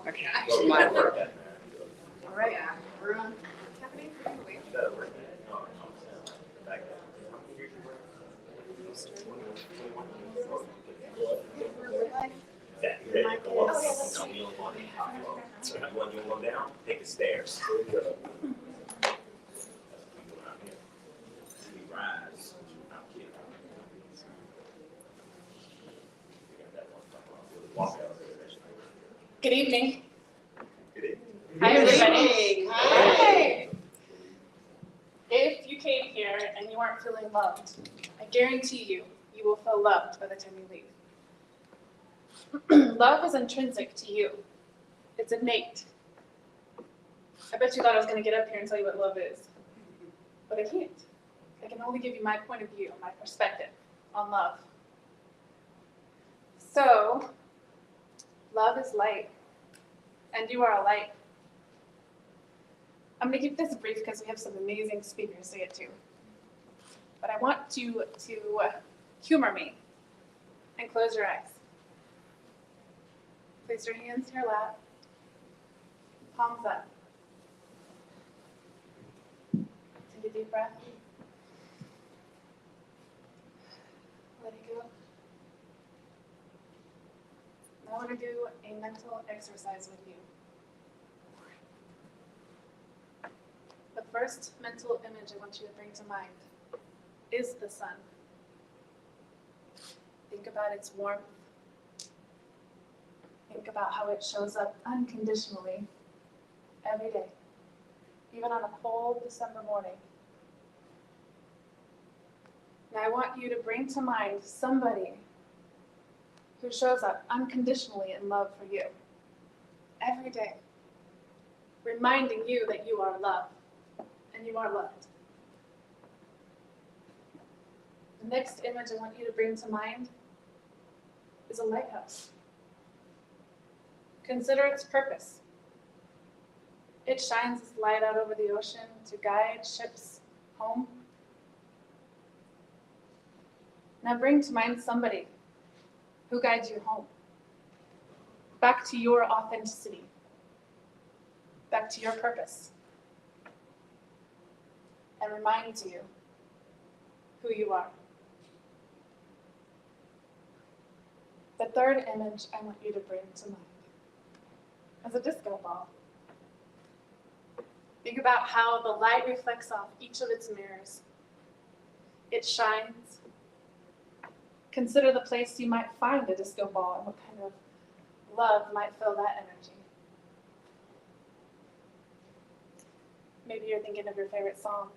Okay. All right. We're on. So you want to go down, take the stairs. We rise. Good evening. Good evening. Hi, everybody. Hey, hi. If you came here and you aren't feeling loved, I guarantee you, you will feel loved by the time you leave. Love is intrinsic to you. It's innate. I bet you thought I was going to get up here and tell you what love is, but I can't. I can only give you my point of view, my perspective on love. So, love is light, and you are a light. I'm going to keep this brief because we have some amazing speakers to get to. But I want you to humor me and close your eyes. Place your hands to your lap, palms up. Take a deep breath. Let it go. Now we're going to do a mental exercise with you. The first mental image I want you to bring to mind is the sun. Think about its warmth. Think about how it shows up unconditionally every day, even on a cold December morning. Now I want you to bring to mind somebody who shows up unconditionally in love for you every day, reminding you that you are loved and you are loved. The next image I want you to bring to mind is a lighthouse. Consider its purpose. It shines its light out over the ocean to guide ships home. Now bring to mind somebody who guides you home, back to your authenticity, back to your purpose, and reminds you who you are. The third image I want you to bring to mind is a disco ball. Think about how the light reflects off each of its mirrors. It shines. Consider the place you might find a disco ball and what kind of love might fill that energy. Maybe you're thinking of your favorite song.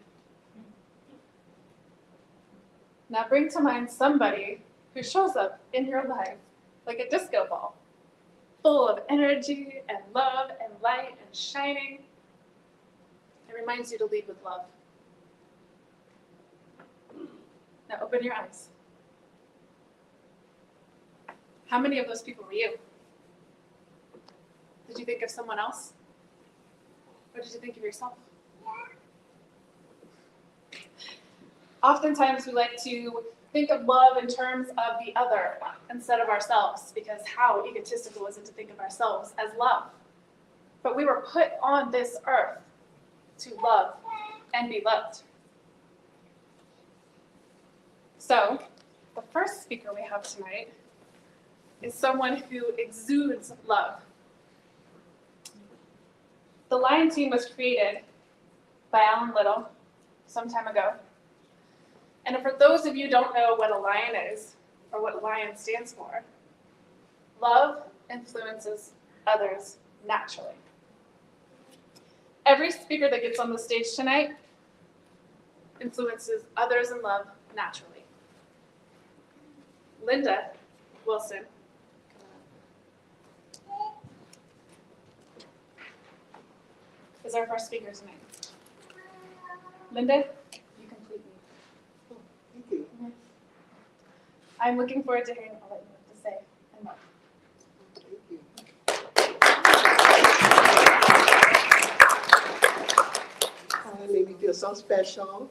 Now bring to mind somebody who shows up in your life like a disco ball, full of energy and love and light and shining. It reminds you to lead with love. Now open your eyes. How many of those people were you? Did you think of someone else? Or did you think of yourself? Oftentimes we like to think of love in terms of the other instead of ourselves, because how egotistical is it to think of ourselves as love? But we were put on this earth to love and be loved. So, the first speaker we have tonight is someone who exudes love. The Lion team was created by Alan Little some time ago. And for those of you who don't know what a lion is, or what lion stands for, love influences others naturally. Every speaker that gets on the stage tonight influences others in love naturally. Linda Wilson is our first speaker tonight. Linda, you complete me. Thank you. I'm looking forward to hearing all that you have to say and more. Thank you. Made me feel so special.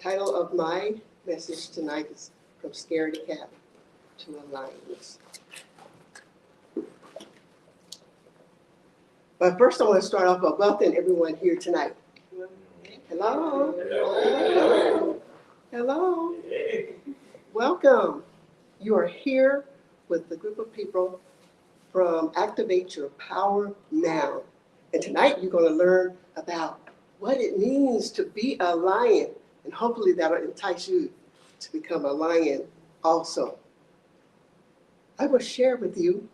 Title of my message tonight is From Scaredy Cat. to a lioness. But first I want to start off by welcoming everyone here tonight. Hello. Hello. Hello. Hey. Welcome. You are here with a group of people from Activate Your Power Now. And tonight you're going to learn about what it means to be a lion. And hopefully that'll entice you to become a lion also. I will share with you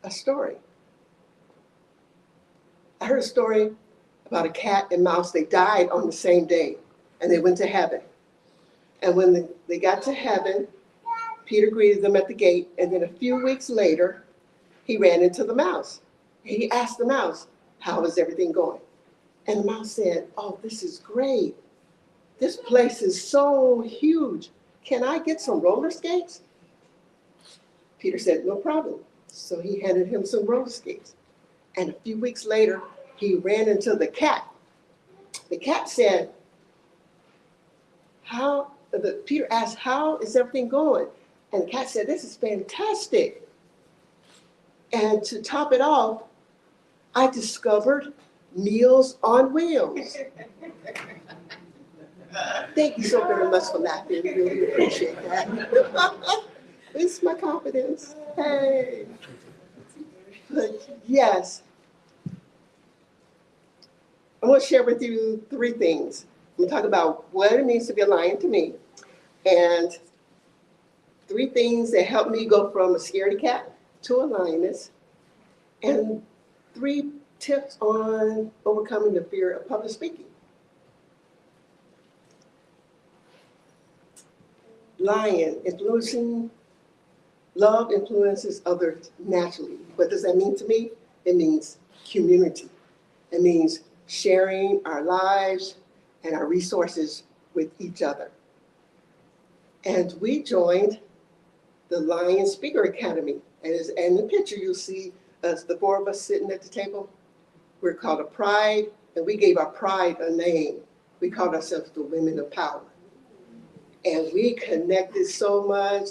a story. I heard a story about a cat and mouse. They died on the same day and they went to heaven. And when they got to heaven, Peter greeted them at the gate, and then a few weeks later, he ran into the mouse. He asked the mouse, "How is everything going?" And the mouse said, "Oh, this is great. This place is so huge. Can I get some roller skates?" Peter said, "No problem." So he handed him some roller skates. And a few weeks later, he ran into the cat. The cat said, Peter asked, "How is everything going?" And the cat said, "This is fantastic. And to top it off, I discovered Meals on Wheels." Thank you so very much for laughing. Really appreciate that. It's my confidence. Hey. But yes, I want to share with you three things. I'm going to talk about what it means to be a lion to me, and three things that helped me go from a scaredy cat to a lioness, and three tips on overcoming the fear of public speaking. Lion, love influences others naturally. What does that mean to me? It means community. It means sharing our lives and our resources with each other. And we joined the Lion Speaker Academy. And in the picture, you'll see us, the four of us sitting at the table. We're called a Pride, and we gave our pride a name. We called ourselves the Women of Power. And we connected so much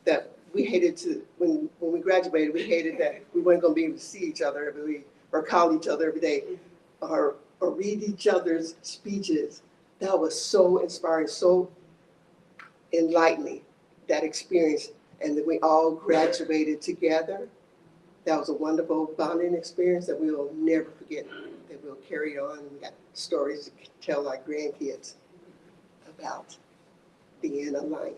that we hated to, when we graduated, we hated that we weren't going to be able to see each other every week or call each other every day or read each other's speeches. That was so inspiring, so enlightening, that experience. And then we all graduated together. That was a wonderful bonding experience that we will never forget, that we'll carry on. We got stories to tell our grandkids about being a lion.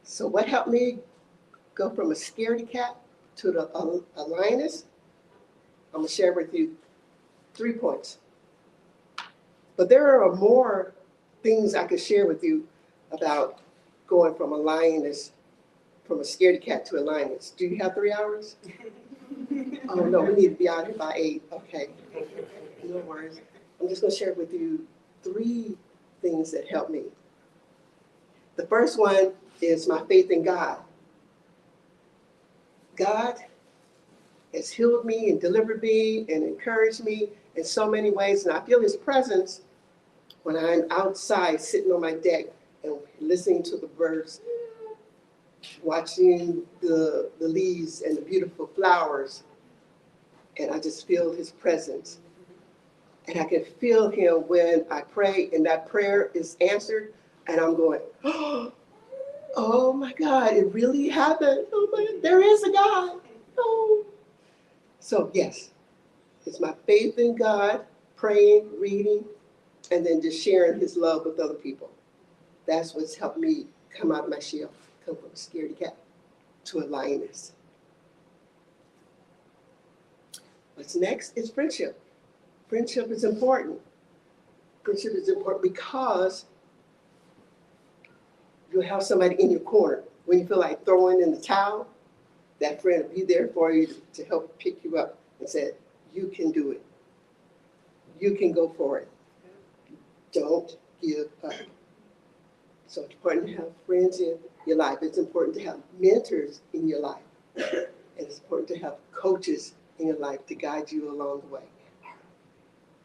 So what helped me go from a scaredy cat to a lioness? I'm going to share with you 3 points. But there are more things I could share with you about going from a lioness, from a scaredy cat to a lioness. Do you have 3 hours? Oh, no, we need to be out here by 8. Okay. No worries. I'm just going to share with you 3 things that helped me. The first one is my faith in God. God has healed me and delivered me and encouraged me in so many ways. And I feel his presence when I'm outside sitting on my deck and listening to the birds, watching the leaves and the beautiful flowers. And I just feel his presence. And I can feel him when I pray and that prayer is answered. And I'm going, oh my God, it really happened. Oh my God, there is a God. Oh. So yes, it's my faith in God, praying, reading, and then just sharing his love with other people. That's what's helped me come out of my shell, come from a scaredy cat to a lioness. What's next is friendship. Friendship is important. Friendship is important because you'll have somebody in your corner. When you feel like throwing in the towel, that friend will be there for you to help pick you up and say, you can do it. You can go for it. Don't give up. So it's important to have friends in your life. It's important to have mentors in your life. And it's important to have coaches in your life to guide you along the way.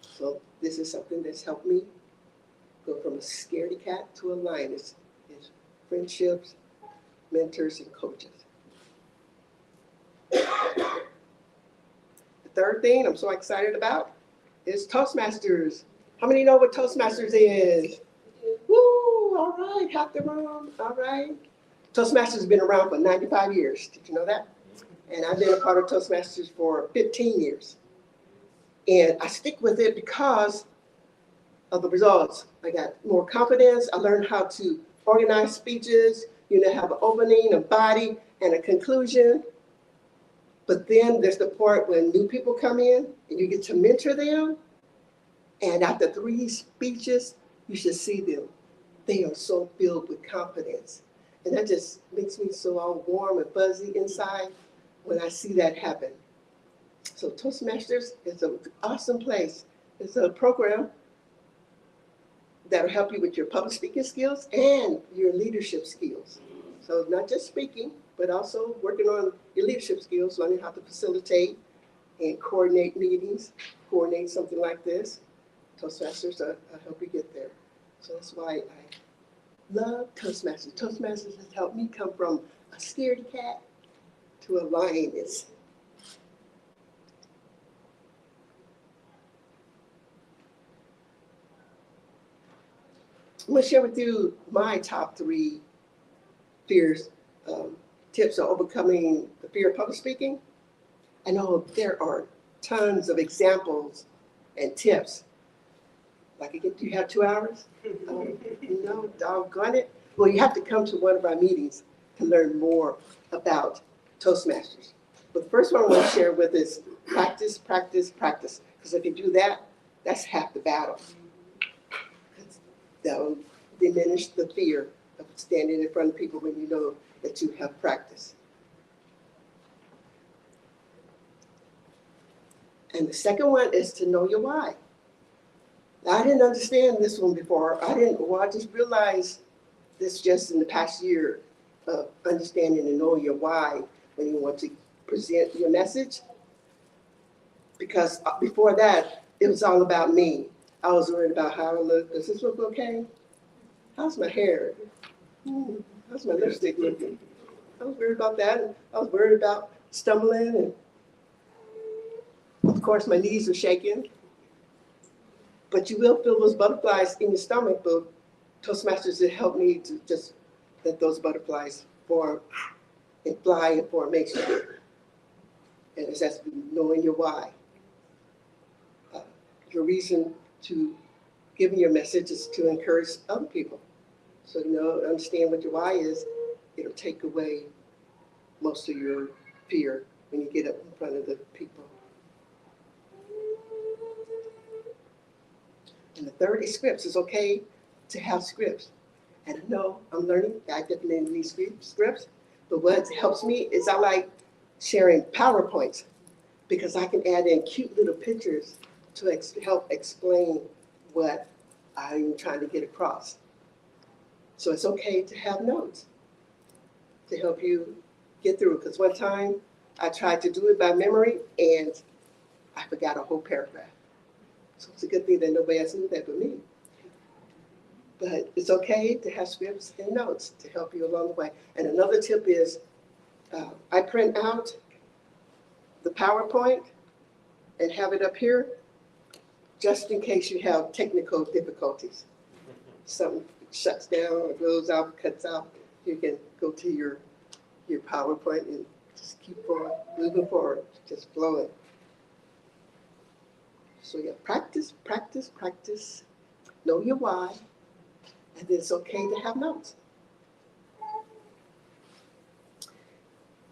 So this is something that's helped me go from a scaredy cat to a lioness. Is friendships, mentors, and coaches. The third thing I'm so excited about is Toastmasters. How many know what Toastmasters is? Woo, all right, half the room, all right. Toastmasters has been around for 95 years, did you know that? And I've been a part of Toastmasters for 15 years. And I stick with it because of the results. I got more confidence, I learned how to organize speeches, have an opening, a body, and a conclusion. But then there's the part when new people come in and you get to mentor them. And after 3 speeches, you should see them. They are so filled with confidence. And that just makes me so all warm and fuzzy inside when I see that happen. So Toastmasters is an awesome place. It's a program that'll help you with your public speaking skills and your leadership skills. So not just speaking, but also working on your leadership skills, learning how to facilitate and coordinate meetings, coordinate something like this. Toastmasters will help you get there. So that's why I love Toastmasters. Toastmasters has helped me come from a scaredy cat to a lioness. I'm going to share with you my top 3 fears, tips on overcoming the fear of public speaking. I know there are tons of examples and tips. Like, do you have 2 hours? No, doggone it. Well, you have to come to one of our meetings to learn more about Toastmasters. But the first one I want to share with is practice, practice, practice. Because if you do that, that's half the battle. That will diminish the fear of standing in front of people when you know that you have practice. And the second one is to know your why. I didn't understand this one before. I just realized this just in the past year of understanding and knowing your why when you want to present your message. Because before that, it was all about me. I was worried about how I look. Does this look okay? How's my hair? How's my lipstick looking? I was worried about that. I was worried about stumbling. And of course, my knees are shaking. But you will feel those butterflies in your stomach, but Toastmasters has helped me to just let those butterflies form and fly in formation. And it's just knowing your why. Your reason to giving your message is to encourage other people. So understand what your why is, it'll take away most of your fear when you get up in front of the people. And the third is scripts. It's okay to have scripts. And I know I'm learning, I definitely need scripts, but what helps me is I like sharing PowerPoints because I can add in cute little pictures to help explain what I'm trying to get across. So it's okay to have notes to help you get through. Because one time I tried to do it by memory and I forgot a whole paragraph. So it's a good thing that nobody else knew that but me. But it's okay to have scripts and notes to help you along the way. And another tip is I print out the PowerPoint and have it up here just in case you have technical difficulties. Something shuts down or goes out, cuts out, you can go to your PowerPoint and just keep on moving forward, just flowing. So yeah, practice, practice, practice. Know your why, and then it's okay to have notes.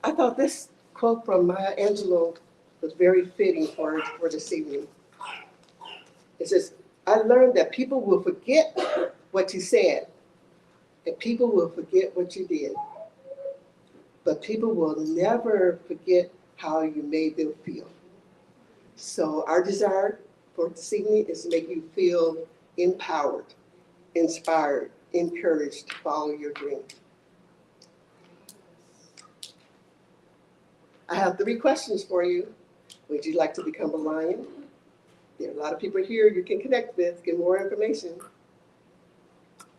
I thought this quote from Maya Angelou was very fitting for this evening. It says, I learned that people will forget what you said, and people will forget what you did. But people will never forget how you made them feel. So our desire for this evening is to make you feel empowered, inspired, encouraged to follow your dreams. I have 3 questions for you. Would you like to become a lion, There are a lot of people here you can connect with, get more information.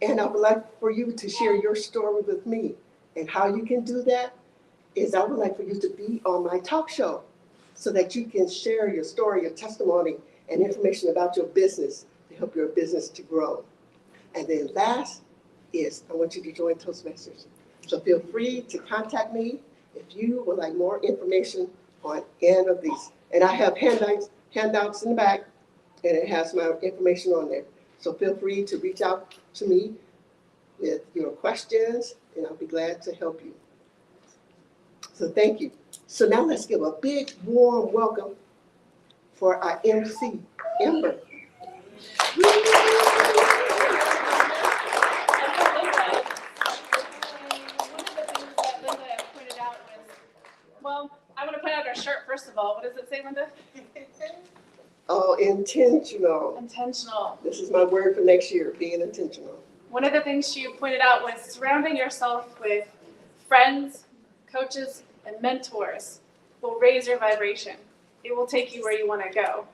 And I would like for you to share your story with me. And how you can do that is I would like for you to be on my talk show so that you can share your story, your testimony, and information about your business to help your business to grow. And then last is I want you to join Toastmasters. So feel free to contact me if you would like more information on any of these. And I have handouts in the back, and it has my information on there. So feel free to reach out to me with your questions, and I'll be glad to help you. So thank you. So now let's give a big warm welcome for our MC, Ember. Well, I want to point out our shirt first of all. What does it say, Linda? Oh, intentional. Intentional. This is my word for next year, being intentional. One of the things she pointed out was surrounding yourself with friends, coaches, and mentors will raise your vibration. It will take you where you want to go.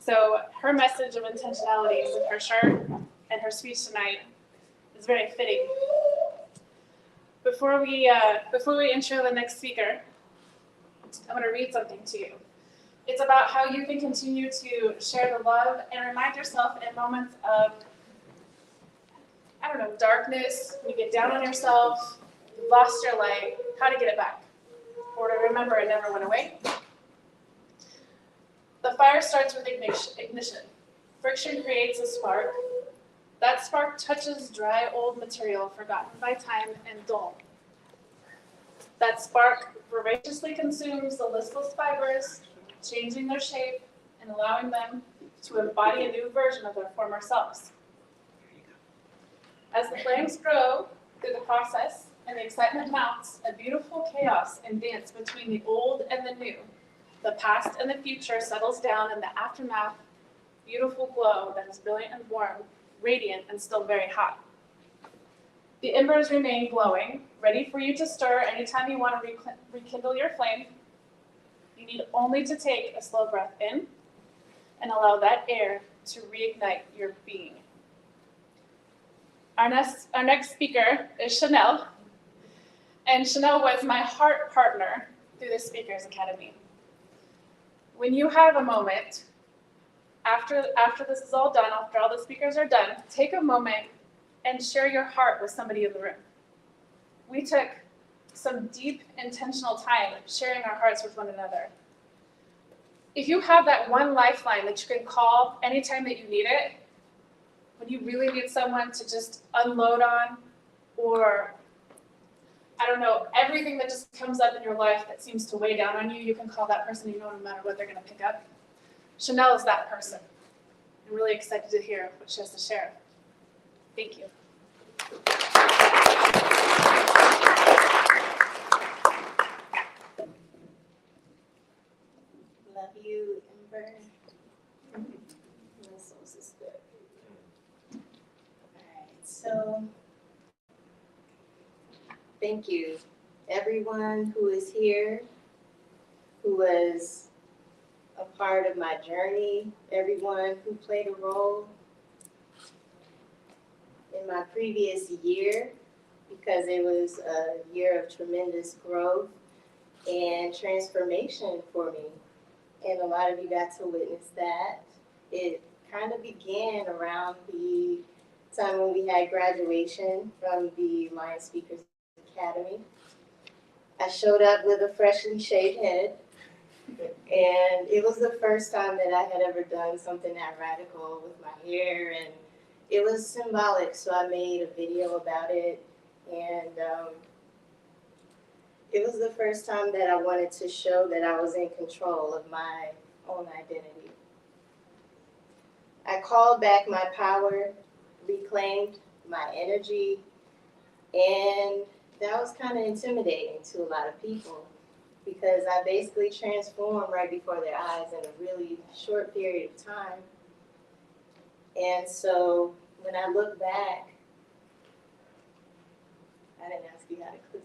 So her message of intentionality with her shirt and her speech tonight is very fitting. Before we intro the next speaker, I'm going to read something to you. It's about how you can continue to share the love and remind yourself in moments of, darkness, when you get down on yourself, you've lost your light, how to get it back, or to remember it never went away. The fire starts with ignition. Friction creates a spark. That spark touches dry old material forgotten by time and dull. That spark voraciously consumes the listless fibers, changing their shape and allowing them to embody a new version of their former selves. As the flames grow through the process and the excitement mounts, a beautiful chaos and dance between the old and the new. The past and the future settles down in the aftermath, beautiful glow that is brilliant and warm, radiant and still very hot. The embers remain glowing, ready for you to stir anytime you want to rekindle your flame. You need only to take a slow breath in and allow that air to reignite your being. Our next speaker is Chanel, and Chanel was my heart partner through the Speakers Academy. When you have a moment, after this is all done, after all the speakers are done, take a moment and share your heart with somebody in the room. We took some deep, intentional time sharing our hearts with one another. If you have that one lifeline that you can call anytime that you need it, when you really need someone to just unload on, or everything that just comes up in your life that seems to weigh down on you, you can call that person, no matter what they're going to pick up. Chanel is that person. I'm really excited to hear what she has to share. Thank you. Love you, Ember. My soul is good. Alright, so thank you, everyone who is here, who was a part of my journey, everyone who played a role in my previous year, because it was a year of tremendous growth and transformation for me. And a lot of you got to witness that. It kind of began around the time when we had graduation from the Lion Speakers Academy. I showed up with a freshly shaved head, and it was the first time that I had ever done something that radical with my hair, and it was symbolic, so I made a video about it, and it was the first time that I wanted to show that I was in control of my own identity. I called back my power, reclaimed my energy, and that was kind of intimidating to a lot of people because I basically transformed right before their eyes in a really short period of time. And so when I look back, I didn't ask you how to click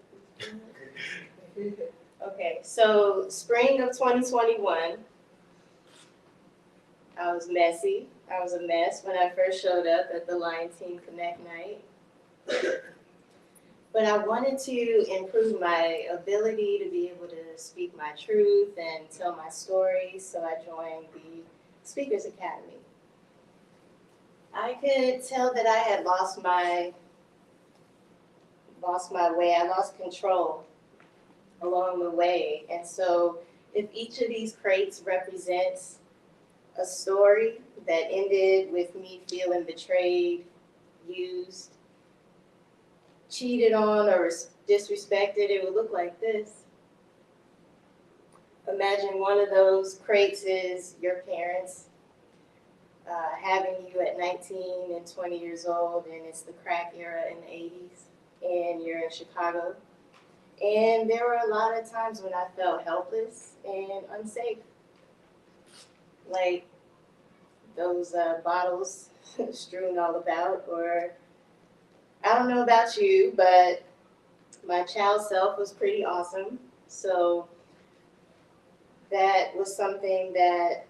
this. Okay, so spring of 2021, I was messy. I was a mess when I first showed up at the Lion Team Connect night. But I wanted to improve my ability to be able to speak my truth and tell my story, so I joined the Speakers Academy. I could tell that I had lost my way. I lost control along the way. And so if each of these crates represents a story that ended with me feeling betrayed, used, cheated on, or disrespected, it would look like this. Imagine one of those crates is your parents having you at 19 and 20 years old, and it's the crack era in the 80s, and you're in Chicago. And there were a lot of times when I felt helpless and unsafe. Like those bottles strewn all about, or I don't know about you, but my child self was pretty awesome. So that was something that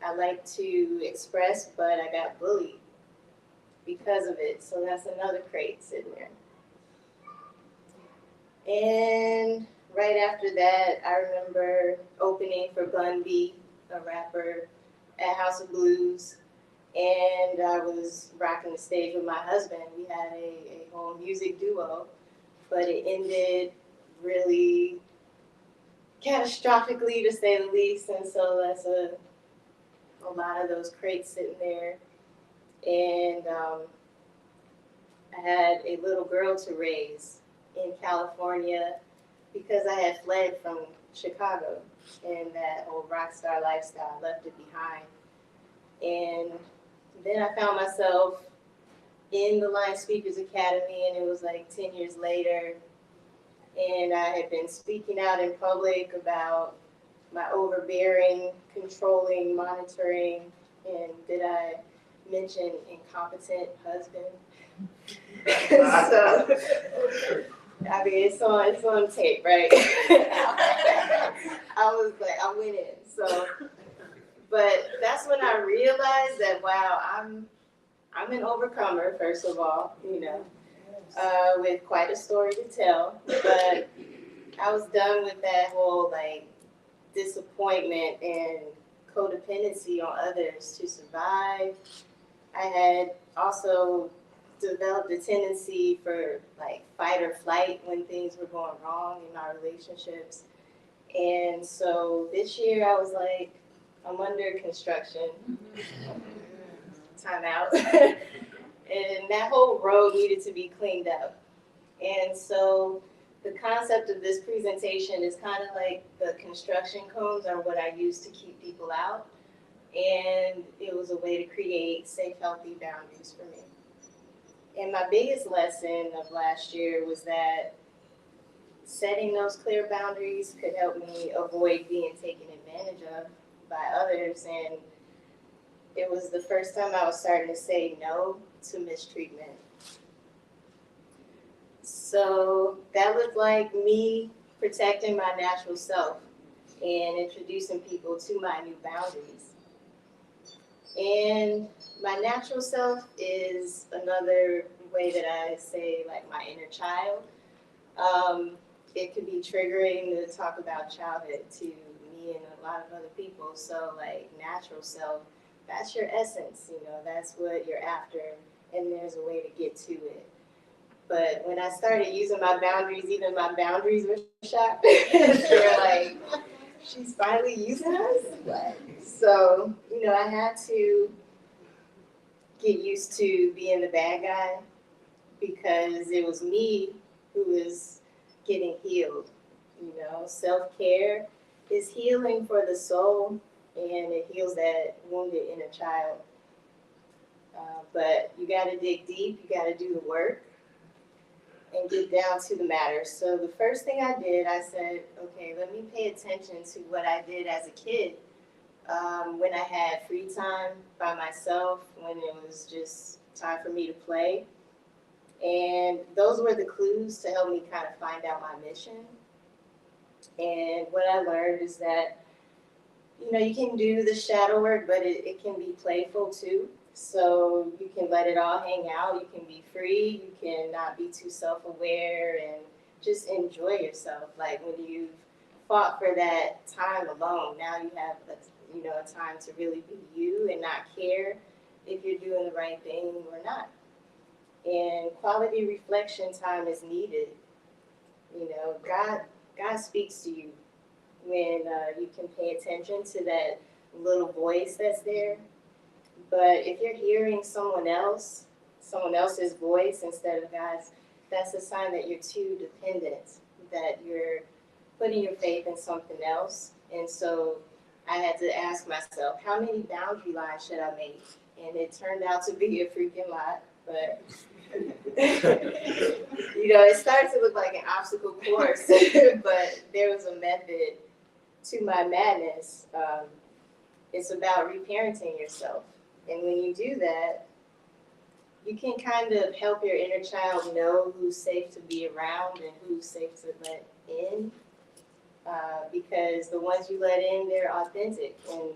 I like to express, but I got bullied because of it. So that's another crate sitting there. And right after that, I remember opening for Bun B, a rapper, at House of Blues. And I was rocking the stage with my husband. We had a whole music duo, but it ended really catastrophically, to say the least. And so that's a lot of those crates sitting there. And I had a little girl to raise in California because I had fled from Chicago and that whole rock star lifestyle, left it behind. And then I found myself in the Lion Speakers Academy, and it was like 10 years later, and I had been speaking out in public about my overbearing, controlling, monitoring, and did I mention incompetent husband? So, I mean, it's on tape, right? I was like, I went in. So, but that's when I realized that, wow, I'm an overcomer, first of all, with quite a story to tell. But I was done with that whole like disappointment and codependency on others to survive. I had also developed a tendency for like fight or flight when things were going wrong in our relationships. And so this year I was like, I'm under construction, time out. And that whole road needed to be cleaned up. And so the concept of this presentation is kind of like the construction cones are what I use to keep people out. And it was a way to create safe, healthy boundaries for me. And my biggest lesson of last year was that setting those clear boundaries could help me avoid being taken advantage of by others. And it was the first time I was starting to say no to mistreatment. So that looked like me protecting my natural self and introducing people to my new boundaries. And my natural self is another way that I say like my inner child. It could be triggering to talk about childhood to me and a lot of other people. So like natural self, that's your essence, that's what you're after, and there's a way to get to it. But when I started using my boundaries, even my boundaries were shocked. They're like, she's finally using us? So, I had to get used to being the bad guy because it was me who was getting healed. Self-care is healing for the soul, and it heals that wounded inner child. But you got to dig deep, you got to do the work, and get down to the matter. So the first thing I did, I said, okay, let me pay attention to what I did as a kid when I had free time by myself, when it was just time for me to play. And those were the clues to help me kind of find out my mission. And what I learned is that you know, you can do the shadow work, but it can be playful too. So you can let it all hang out. You can be free. You can not be too self-aware and just enjoy yourself. Like when you've fought for that time alone, now you have a time to really be you and not care if you're doing the right thing or not. And quality reflection time is needed. You know, God speaks to you when you can pay attention to that little voice that's there. But if you're hearing someone else's voice instead of God's, that's a sign that you're too dependent, that you're putting your faith in something else. And so I had to ask myself, how many boundary lines should I make? And it turned out to be a freaking lot, but it started to look like an obstacle course, but there was a method to my madness. It's about reparenting yourself. And when you do that, you can kind of help your inner child know who's safe to be around and who's safe to let in. Because the ones you let in, they're authentic and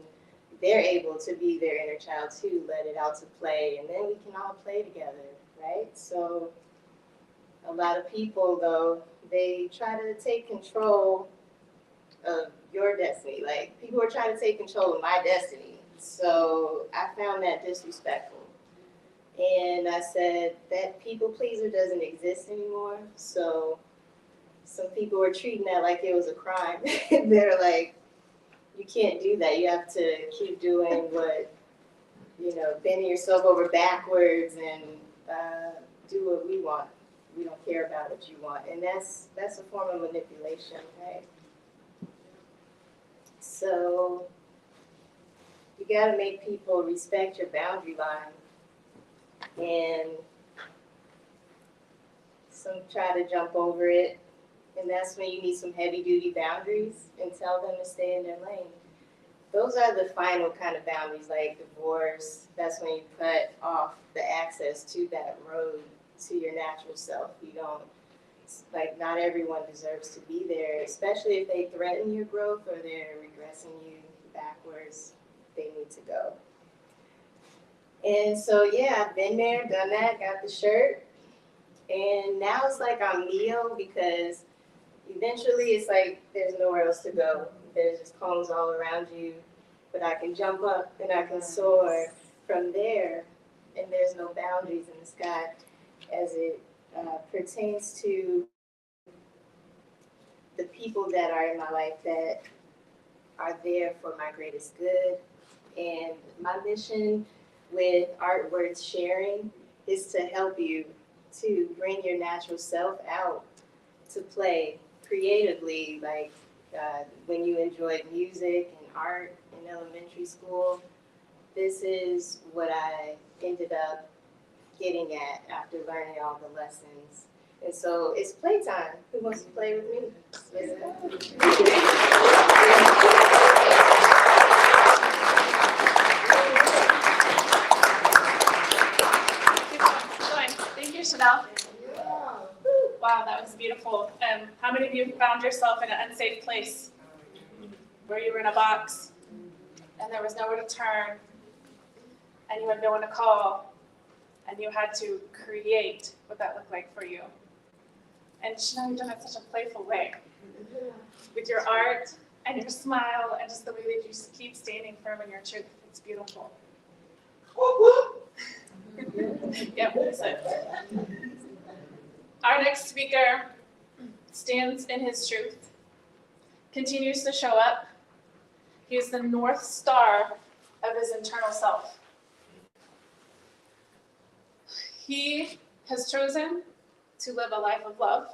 they're able to be their inner child too, let it out to play, and then we can all play together, right? So a lot of people, though, they try to take control of your destiny. Like, people are trying to take control of my destiny. So I found that disrespectful. And I said that people pleaser doesn't exist anymore. So some people were treating that like it was a crime. They're like, you can't do that. You have to keep doing what, bending yourself over backwards and do what we want. We don't care about what you want. And that's a form of manipulation, right? So you got to make people respect your boundary line. And some try to jump over it. And that's when you need some heavy duty boundaries and tell them to stay in their lane. Those are the final kind of boundaries, like divorce. That's when you cut off the access to that road to your natural self. You don't, not everyone deserves to be there, especially if they threaten your growth or they're regressing you backwards. They need to go. And so, yeah, I've been there, done that, got the shirt. And now it's like I'm Neo, because eventually it's like there's nowhere else to go. There's just cones all around you, but I can jump up and I can soar from there, and there's no boundaries in the sky as it pertains to the people that are in my life that are there for my greatest good. And my mission with Art Worth Sharing is to help you to bring your natural self out to play creatively, like when you enjoyed music and art in elementary school. This is what I ended up getting at after learning all the lessons. And so it's playtime. Who wants to play with me? Thank you, Chanel. Wow, that was beautiful. How many of you found yourself in an unsafe place where you were in a box and there was nowhere to turn and you had no one to call and you had to create what that looked like for you? And Chanel, you've done it in such a playful way with your art and your smile and just the way that you just keep standing firm in your truth. It's beautiful. Yep, that's it. Our next speaker stands in his truth, continues to show up. He is the North Star of his internal self. He has chosen to live a life of love,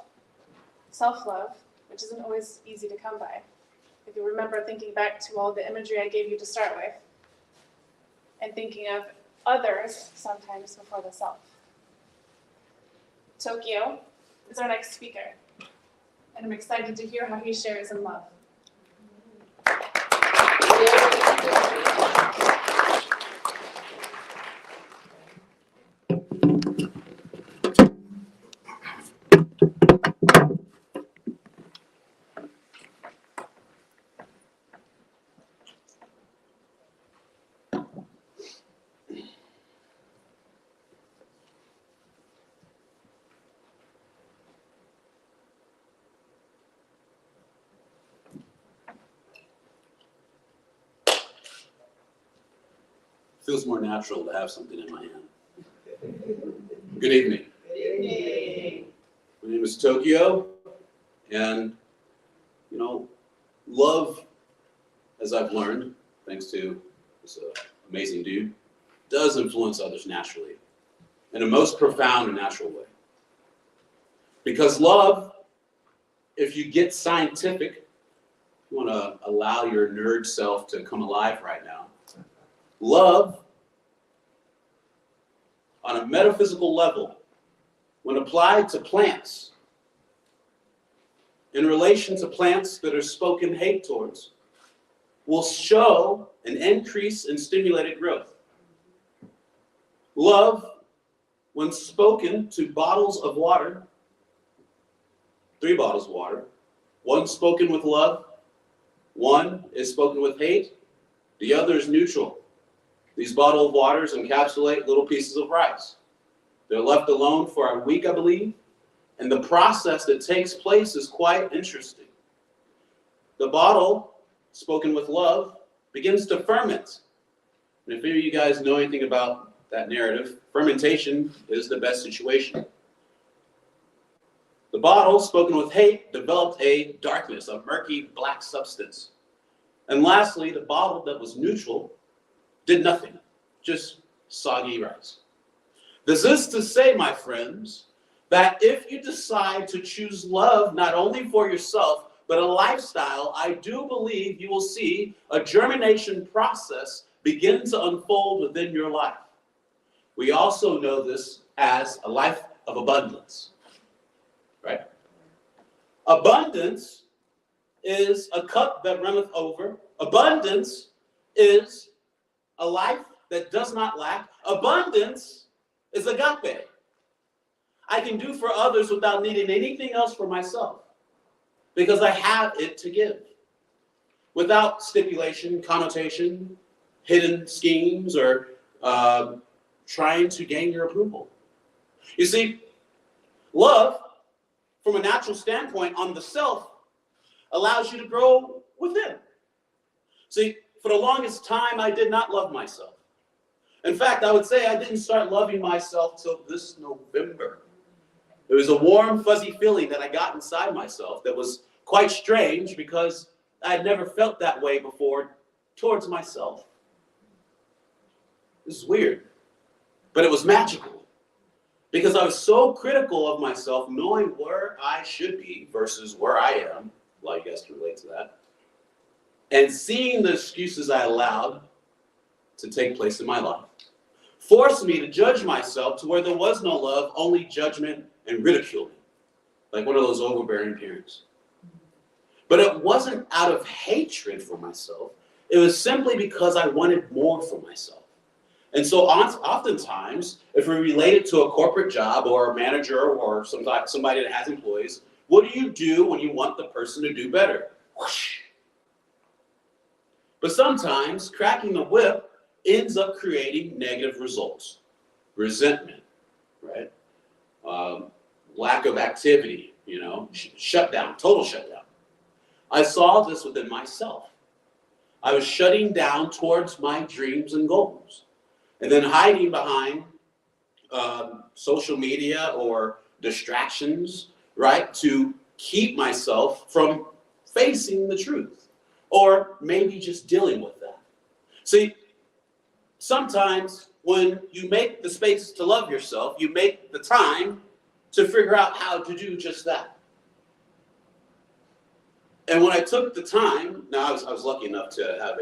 self-love, which isn't always easy to come by. If you remember thinking back to all the imagery I gave you to start with, and thinking of others sometimes before the self. Tokyo is our next speaker, and I'm excited to hear how he shares in love. feels more natural to have something in my hand. Good evening. Good evening. My name is Tokyo, and love, as I've learned, thanks to this amazing dude, does influence others naturally, in a most profound and natural way. Because love, if you get scientific, you want to allow your nerd self to come alive right now. Love, on a metaphysical level, when applied to plants, in relation to plants that are spoken hate towards, will show an increase in stimulated growth. Love, when spoken to bottles of water, 3 bottles of water, one spoken with love, one is spoken with hate, the other is neutral. These bottled waters encapsulate little pieces of rice. They're left alone for a week, I believe, and the process that takes place is quite interesting. The bottle, spoken with love, begins to ferment. And if any of you guys know anything about that narrative, fermentation is the best situation. The bottle, spoken with hate, developed a darkness, a murky black substance. And lastly, the bottle that was neutral did nothing, just soggy rice. This is to say, my friends, that if you decide to choose love not only for yourself, but a lifestyle, I do believe you will see a germination process begin to unfold within your life. We also know this as a life of abundance, right? Abundance is a cup that runneth over. Abundance is a life that does not lack. Abundance is agape. I can do for others without needing anything else for myself because I have it to give. Without stipulation, connotation, hidden schemes, or trying to gain your approval. You see, love, from a natural standpoint on the self, allows you to grow within. See, for the longest time, I did not love myself. In fact, I would say I didn't start loving myself till this November. There was a warm, fuzzy feeling that I got inside myself that was quite strange because I had never felt that way before towards myself. This is weird, but it was magical because I was so critical of myself, knowing where I should be versus where I am. A lot of you guys can relate to that. And seeing the excuses I allowed to take place in my life forced me to judge myself to where there was no love, only judgment and ridicule, like one of those overbearing parents. But it wasn't out of hatred for myself. It was simply because I wanted more for myself. And so oftentimes, if we relate it to a corporate job or a manager or somebody that has employees, what do you do when you want the person to do better? Whoosh. But sometimes cracking the whip ends up creating negative results. Resentment, right? Lack of activity, shutdown, total shutdown. I saw this within myself. I was shutting down towards my dreams and goals, and then hiding behind social media or distractions, right, to keep myself from facing the truth, or maybe just dealing with that. See, sometimes when you make the space to love yourself, you make the time to figure out how to do just that. And when I took the time, now I was lucky enough to have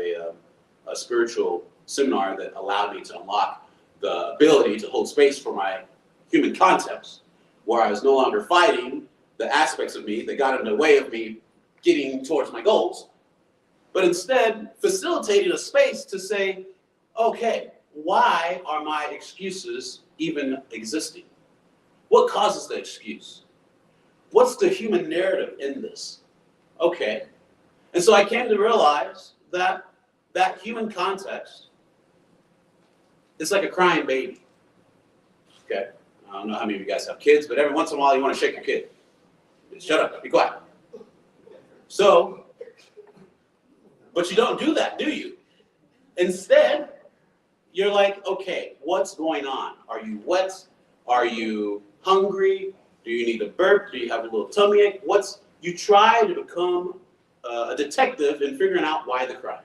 a spiritual seminar that allowed me to unlock the ability to hold space for my human concepts, where I was no longer fighting the aspects of me that got in the way of me getting towards my goals, but instead facilitating a space to say, okay, why are my excuses even existing? What causes the excuse? What's the human narrative in this? Okay. And so I came to realize that that human context is like a crying baby. Okay. I don't know how many of you guys have kids, but every once in a while you want to shake your kid. Shut up, be quiet. So, but you don't do that, do you? Instead, you're like, okay, what's going on? Are you wet? Are you hungry? Do you need a burp? Do you have a little tummy ache? You try to become a detective in figuring out why they're crying.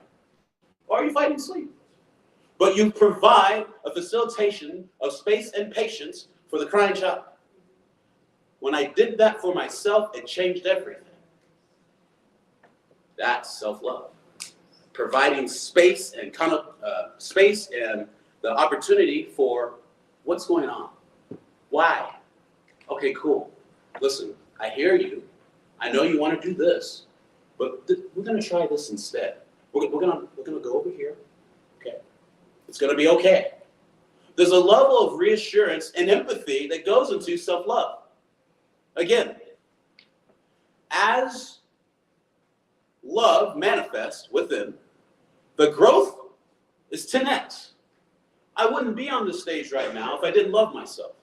Or are you fighting sleep? But you provide a facilitation of space and patience for the crying child. When I did that for myself, it changed everything. That's self-love. Providing space and space and the opportunity for what's going on. Why? Okay, cool. Listen, I hear you. I know you want to do this, but we're going to try this instead. We're going to go over here. Okay. It's going to be okay. There's a level of reassurance and empathy that goes into self-love. Again, as love manifests within, the growth is 10x. I wouldn't be on this stage right now if I didn't love myself,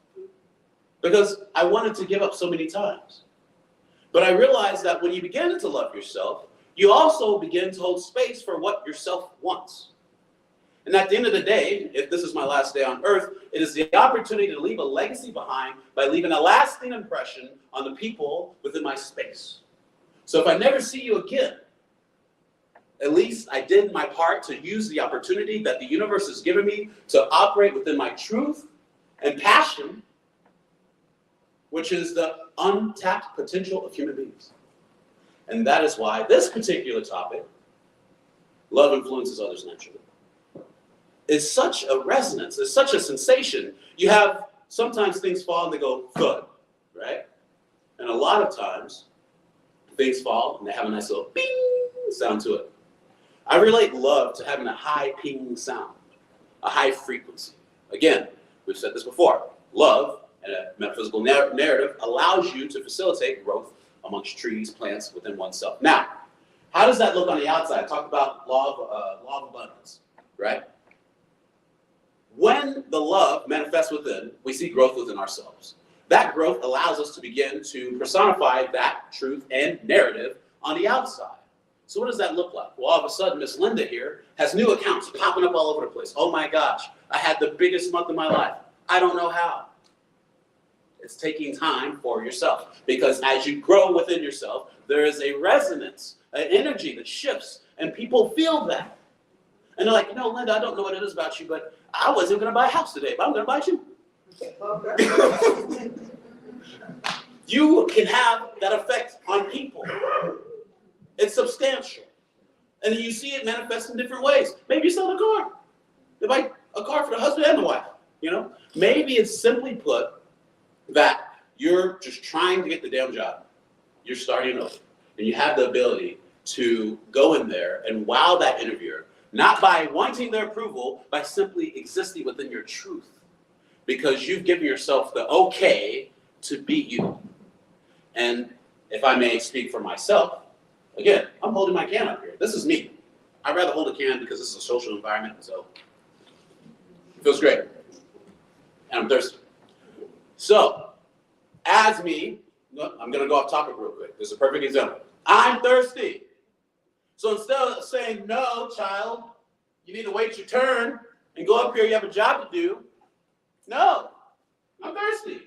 because I wanted to give up so many times. But I realized that when you begin to love yourself, you also begin to hold space for what yourself wants. And at the end of the day, if this is my last day on earth, it is the opportunity to leave a legacy behind by leaving a lasting impression on the people within my space. So if I never see you again, at least I did my part to use the opportunity that the universe has given me to operate within my truth and passion, which is the untapped potential of human beings. And that is why this particular topic, love influences others naturally, is such a resonance, is such a sensation. You have, sometimes things fall and they go thud, right? And a lot of times, things fall and they have a nice little bing sound to it. I relate love to having a high ping sound, a high frequency. Again, we've said this before. Love, and a metaphysical narrative, allows you to facilitate growth amongst trees, plants within oneself. Now, how does that look on the outside? Talk about law of abundance, right? When the love manifests within, we see growth within ourselves. That growth allows us to begin to personify that truth and narrative on the outside. So what does that look like? Well, all of a sudden, Miss Linda here has new accounts popping up all over the place. Oh my gosh, I had the biggest month of my life. I don't know how. It's taking time for yourself, because as you grow within yourself, there is a resonance, an energy that shifts, and people feel that. And they're like, no, Linda, I don't know what it is about you, but I wasn't going to buy a house today, but I'm going to buy you. You can have that effect on people. It's substantial. And then you see it manifest in different ways. Maybe you sell a car. They buy a car for the husband and the wife, you know? Maybe it's simply put that you're just trying to get the damn job. You're starting over. And you have the ability to go in there and wow that interviewer, not by wanting their approval, by simply existing within your truth. Because you've given yourself the okay to be you. And if I may speak for myself, again, I'm holding my can up here. This is me. I'd rather hold a can because this is a social environment, so it feels great. And I'm thirsty. So, as me, I'm going to go off topic real quick. This is a perfect example. I'm thirsty. So instead of saying, no, child, you need to wait your turn and go up here, you have a job to do. No, I'm thirsty.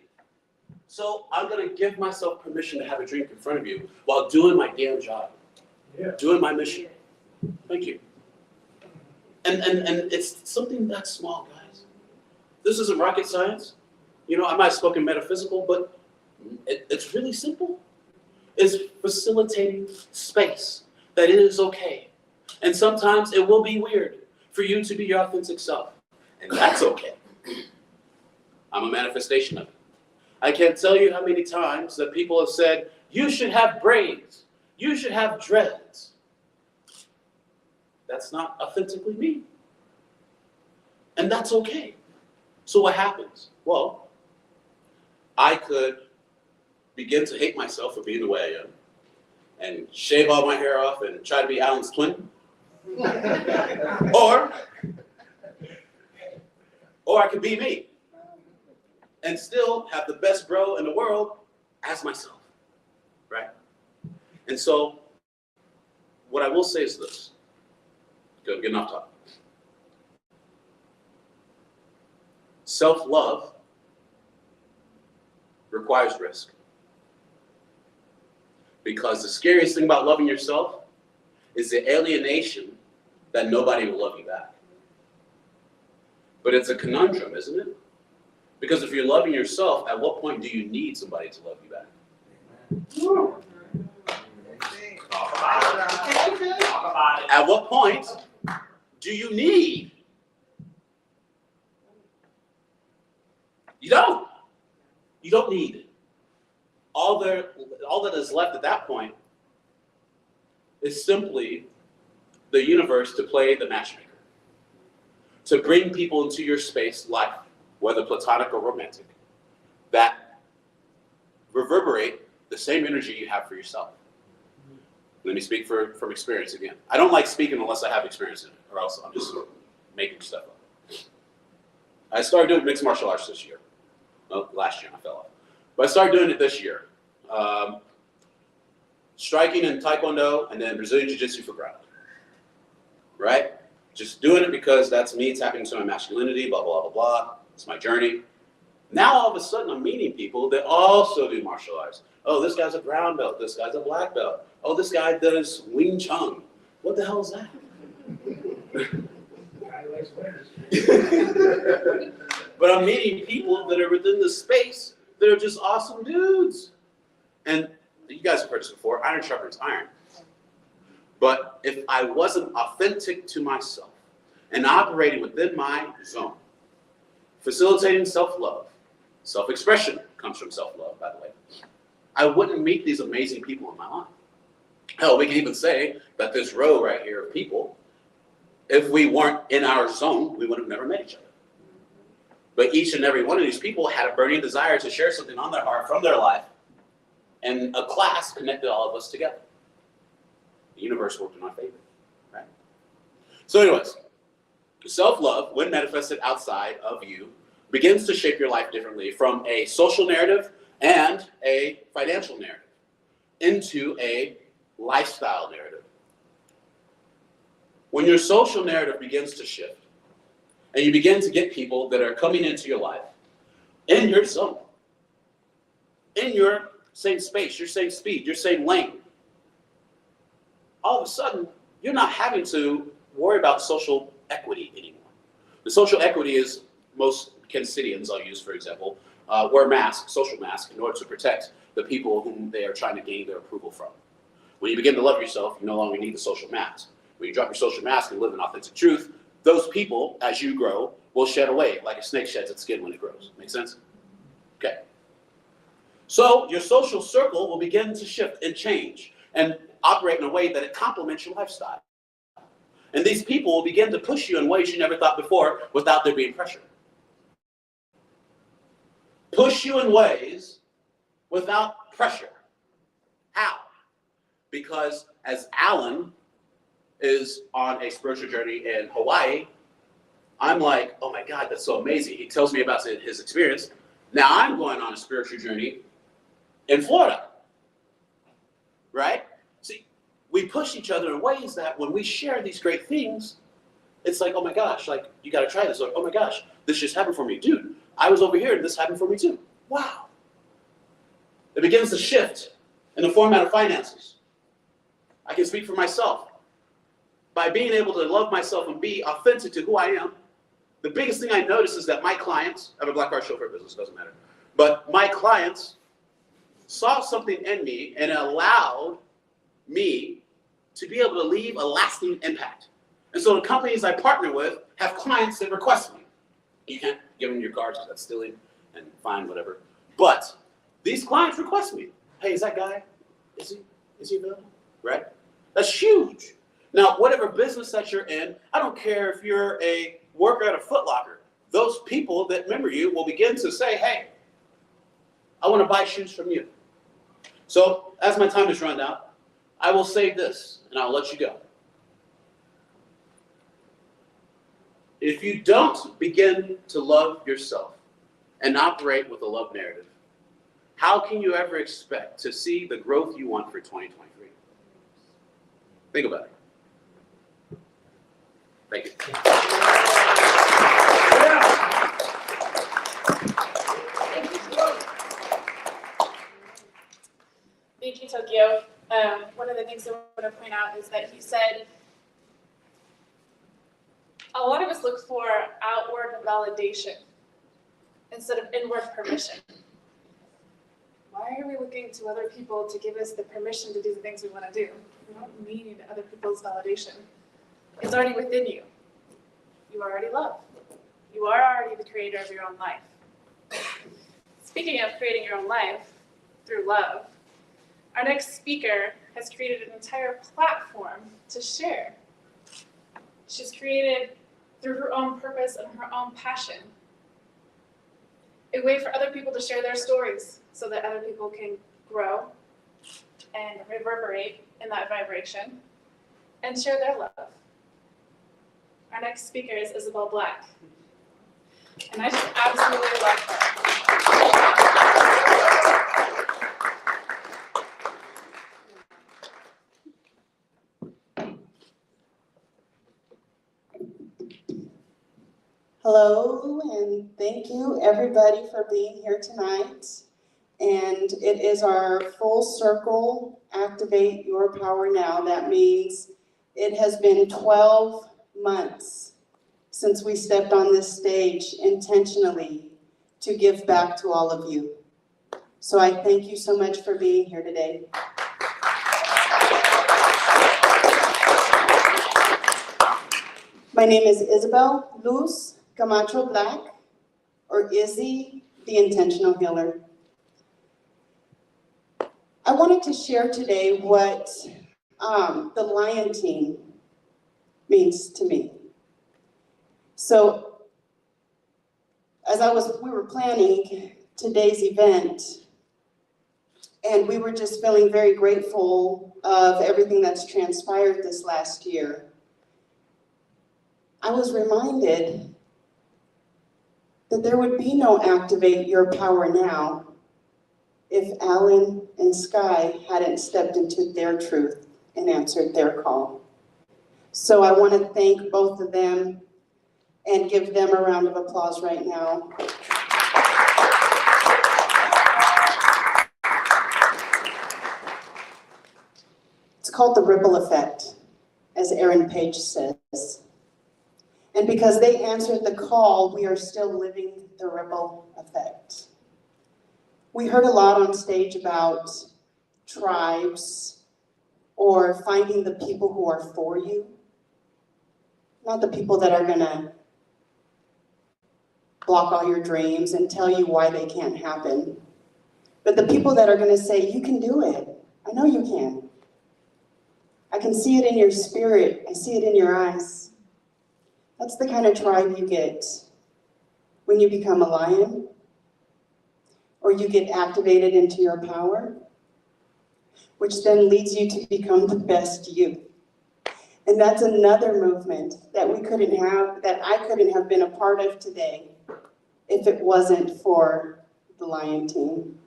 So I'm going to give myself permission to have a drink in front of you while doing my damn job, doing my mission. Thank you. And it's something that small, guys. This isn't rocket science. You know, I might have spoken metaphysical, but it's really simple. It's facilitating space, that it is okay. And sometimes it will be weird for you to be your authentic self. And that's okay. I'm a manifestation of it. I can't tell you how many times that people have said, you should have braids. You should have dreads. That's not authentically me. And that's okay. So what happens? Well, I could begin to hate myself for being the way I am and shave all my hair off and try to be Alan's twin. Or I could be me and still have the best bro in the world as myself, right? And so what I will say is this. Good, getting off topic. Self-love requires risk. Because the scariest thing about loving yourself is the alienation that nobody will love you back. But it's a conundrum, isn't it? Because if you're loving yourself, at what point do you need somebody to love you back? At what point do you need? You don't. You don't need it. All that is left at that point is simply the universe to play the matchmaker, to bring people into your space, life, whether platonic or romantic, that reverberate the same energy you have for yourself. Let me speak from experience again. I don't like speaking unless I have experience in it, or else I'm just making stuff up. I started doing mixed martial arts this year. Well, last year I fell off. But I started doing it this year. Striking in Taekwondo and then Brazilian Jiu-Jitsu for ground. Right? Just doing it because that's me tapping into my masculinity, blah, blah, blah, blah. It's my journey. Now all of a sudden I'm meeting people that also do martial arts. Oh, this guy's a brown belt. This guy's a black belt. Oh, this guy does Wing Chun. What the hell is that? But I'm meeting people that are within the space that are just awesome dudes. And you guys have heard this before, iron sharpens iron. But if I wasn't authentic to myself and operating within my zone, facilitating self-love, self-expression comes from self-love, by the way, I wouldn't meet these amazing people in my life. Hell, we can even say that this row right here of people, if we weren't in our zone, we would have never met each other. But each and every one of these people had a burning desire to share something on their heart from their life, and a class connected all of us together. The universe worked in our favor, right? So anyways, self-love, when manifested outside of you, begins to shape your life differently from a social narrative and a financial narrative into a lifestyle narrative. When your social narrative begins to shift and you begin to get people that are coming into your life in your zone, in your same space, your same speed, your same lane, all of a sudden, you're not having to worry about social equity anymore. The social equity is most Kensingtonians, I'll use for example, wear masks, social masks, in order to protect the people whom they are trying to gain their approval from. When you begin to love yourself, you no longer need the social mask. When you drop your social mask and live in authentic truth, those people, as you grow, will shed away like a snake sheds its skin when it grows. Make sense? Okay. So your social circle will begin to shift and change and operate in a way that it complements your lifestyle. And these people will begin to push you in ways you never thought before without there being pressure. Push you in ways without pressure. How? Because as Alan is on a spiritual journey in Hawaii, I'm like, oh my God, that's so amazing. He tells me about his experience. Now I'm going on a spiritual journey in Florida, right? See, we push each other in ways that when we share these great things, it's like, oh my gosh, like, you gotta try this. Like, oh my gosh, this just happened for me. Dude, I was over here and this happened for me too. Wow. It begins to shift in the format of finances. I can speak for myself. By being able to love myself and be authentic to who I am, the biggest thing I notice is that my clients, I have a black car chauffeur business, doesn't matter, but my clients saw something in me and it allowed me to be able to leave a lasting impact. And so the companies I partner with have clients that request me. You can't give them your cards because that's stealing and fine, whatever. But these clients request me. Hey, is that guy, is he available? Right? That's huge. Now, whatever business that you're in, I don't care if you're a worker at a Foot Locker, those people that remember you will begin to say, hey, I want to buy shoes from you. So as my time is run out, I will say this and I'll let you go. If you don't begin to love yourself and operate with a love narrative, how can you ever expect to see the growth you want for 2023? Think about it. Thank you. Tokyo, one of the things I want to point out is that he said a lot of us look for outward validation instead of inward permission. Why are we looking to other people to give us the permission to do the things we want to do? We don't need other people's validation. It's already within you. You are already loved. You are already the creator of your own life. Speaking of creating your own life through love, our next speaker has created an entire platform to share. She's created, through her own purpose and her own passion, a way for other people to share their stories so that other people can grow and reverberate in that vibration and share their love. Our next speaker is Isabel Black. And I just absolutely love her. Hello, and thank you everybody for being here tonight. And it is our full circle, Activate Your Power Now. That means it has been 12 months since we stepped on this stage intentionally to give back to all of you. So I thank you so much for being here today. My name is Isabel Luz Camacho Black, or Izzy, the Intentional Healer. I wanted to share today what the Lion Team means to me. So, as we were planning today's event, and we were just feeling very grateful of everything that's transpired this last year, I was reminded that there would be no Activate Your Power Now if Alan and Sky hadn't stepped into their truth and answered their call. So I want to thank both of them and give them a round of applause right now. It's called the ripple effect, as Aaron Page says. And because they answered the call, we are still living the ripple effect. We heard a lot on stage about tribes or finding the people who are for you, not the people that are gonna block all your dreams and tell you why they can't happen, but the people that are gonna say, you can do it. I know you can. I can see it in your spirit. I see it in your eyes. That's the kind of tribe you get when you become a lion, or you get activated into your power, which then leads you to become the best you. And that's another movement that we couldn't have, that I couldn't have been a part of today if it wasn't for the Lion Team.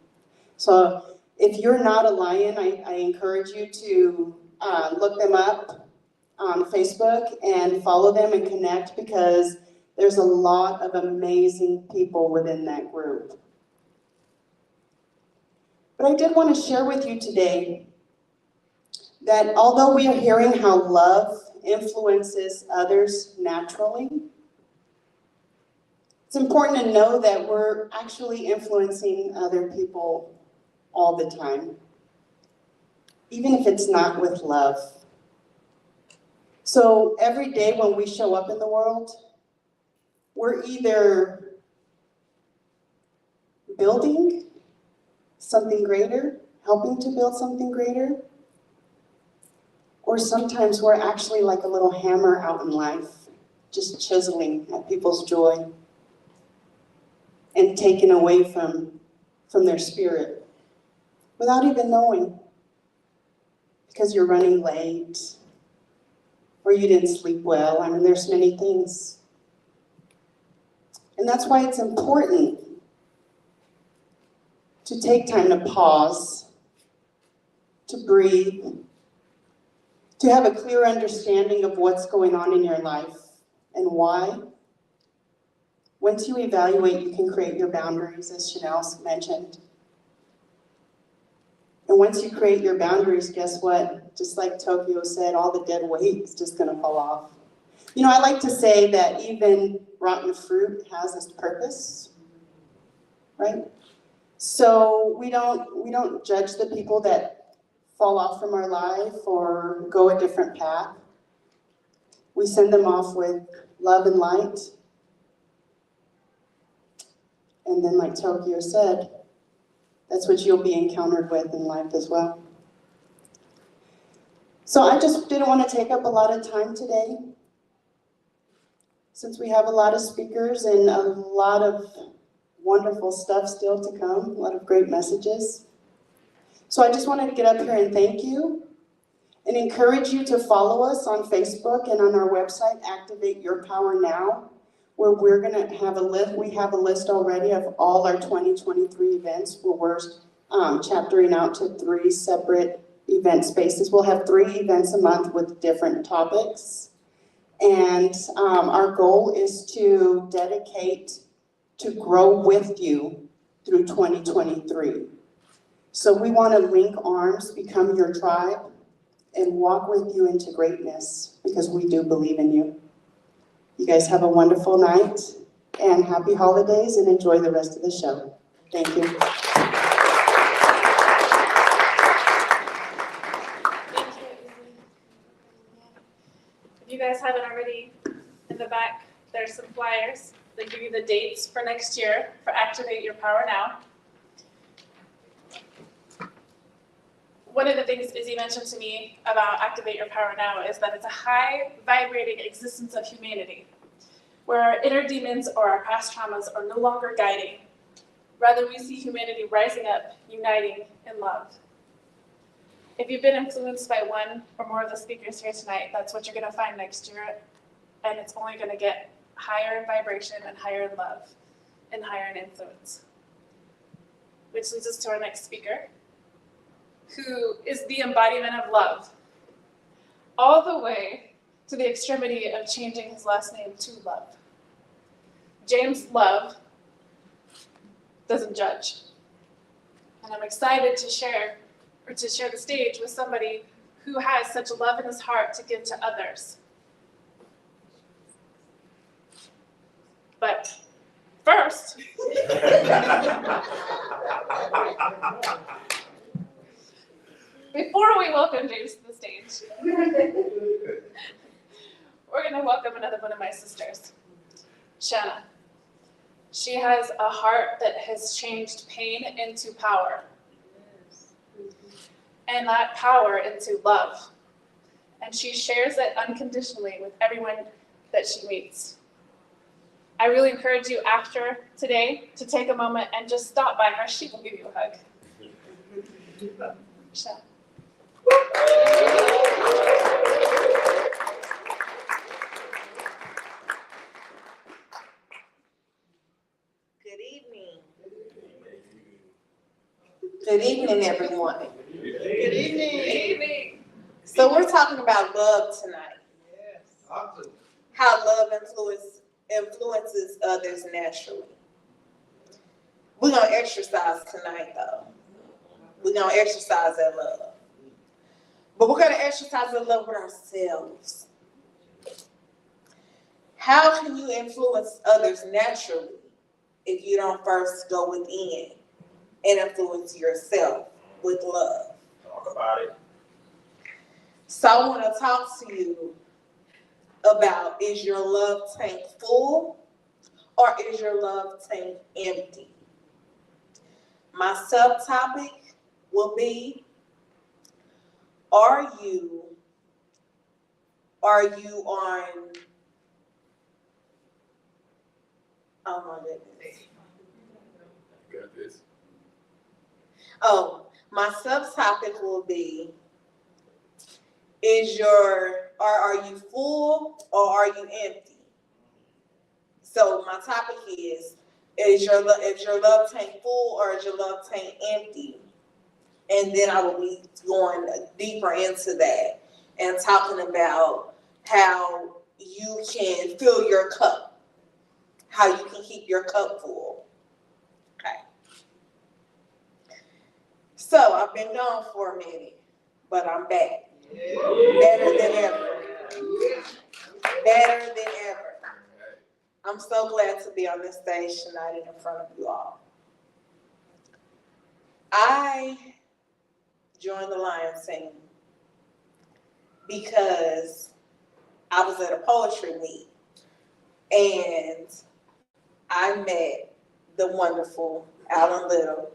So if you're not a lion, I encourage you to look them up on Facebook and follow them and connect, because there's a lot of amazing people within that group. But I did want to share with you today that although we are hearing how love influences others naturally, it's important to know that we're actually influencing other people all the time, even if it's not with love. So every day when we show up in the world, we're either building something greater, helping to build something greater, or sometimes we're actually like a little hammer out in life, just chiseling at people's joy and taking away from their spirit without even knowing, because you're running late, or you didn't sleep well. I mean, there's many things. And that's why it's important to take time to pause, to breathe, to have a clear understanding of what's going on in your life and why. Once you evaluate, you can create your boundaries, as Chanel mentioned. And once you create your boundaries, guess what? Just like Tokyo said, all the dead weight is just gonna fall off. You know, I like to say that even rotten fruit has its purpose, right? So we don't judge the people that fall off from our life or go a different path. We send them off with love and light. And then like Tokyo said, that's what you'll be encountered with in life as well. So I just didn't want to take up a lot of time today, since we have a lot of speakers and a lot of wonderful stuff still to come, a lot of great messages. So I just wanted to get up here and thank you and encourage you to follow us on Facebook and on our website, Activate Your Power Now, where we're gonna have a list. We have a list already of all our 2023 events, where we're chaptering out to 3 separate event spaces. We'll have 3 events a month with different topics. And our goal is to dedicate to grow with you through 2023. So we want to link arms, become your tribe, and walk with you into greatness, because we do believe in you. You guys have a wonderful night, and happy holidays, and enjoy the rest of the show. Thank you. If you guys haven't already, in the back, there's some flyers that give you the dates for next year for Activate Your Power Now. One of the things Izzy mentioned to me about Activate Your Power Now is that it's a high vibrating existence of humanity, where our inner demons or our past traumas are no longer guiding. Rather, we see humanity rising up, uniting in love. If you've been influenced by one or more of the speakers here tonight, that's what you're going to find next year, and it's only going to get higher in vibration and higher in love and higher in influence. Which leads us to our next speaker, who is the embodiment of love, all the way to the extremity of changing his last name to Love. James Love doesn't judge. And I'm excited to share the stage with somebody who has such love in his heart to give to others. But first, before we welcome James to the stage, we're going to welcome another one of my sisters, Shanna. She has a heart that has changed pain into power, and that power into love. And she shares it unconditionally with everyone that she meets. I really encourage you after today to take a moment and just stop by her. She will give you a hug. Shanna. Good evening. Good evening, everyone. Good evening. Good evening. So we're talking about love tonight. How love influences others naturally. We're gonna exercise tonight, though. We're gonna exercise that love. But we're gonna exercise that love with ourselves. How can you influence others naturally if you don't first go within and influence yourself with love? Talk about it. So I want to talk to you about, is your love tank full or is your love tank empty? My subtopic will be, are you on, oh my goodness. Got this. Oh, my subtopic will be, are you full or are you empty? So my topic is your love tank full or is your love tank empty? And then I will be going deeper into that and talking about how you can fill your cup, how you can keep your cup full. Okay. So I I've been gone for a minute, but I'm back. Better than ever. Better than ever. I'm so glad to be on this stage tonight and in front of you all. I joined the Lions team because I was at a poetry meet and I met the wonderful Alan Little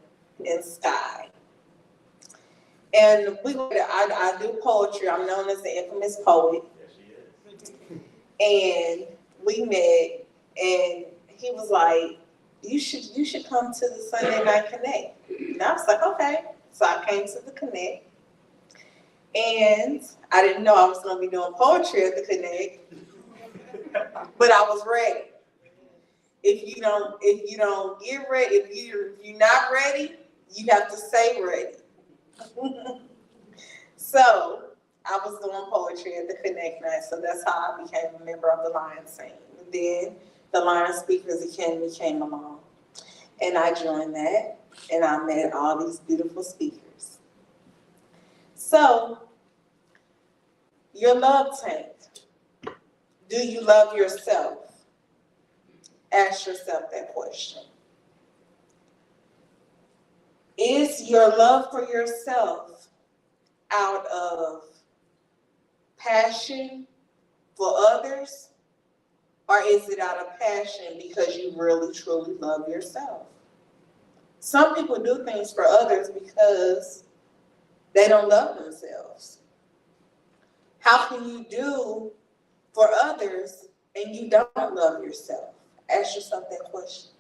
and Sky. And I do poetry. I'm known as the infamous poet. And we met, and he was like, you should come to the Sunday Night Connect. And I was like, okay. So I came to the Connect. And I didn't know I was gonna be doing poetry at the Connect, but I was ready. If you don't get ready, if you're not ready, you have to stay ready. So I was doing poetry at the Connect night, so that's how I became a member of the Lions team. And then the Lions Speakers Academy came along, and I joined that, and I met all these beautiful speakers. So, your love tank. Do you love yourself? Ask yourself that question. Is your love for yourself out of passion for others, or is it out of passion because you really truly love yourself? Some people do things for others because they don't love themselves. How can you do for others and you don't love yourself? Ask yourself that question.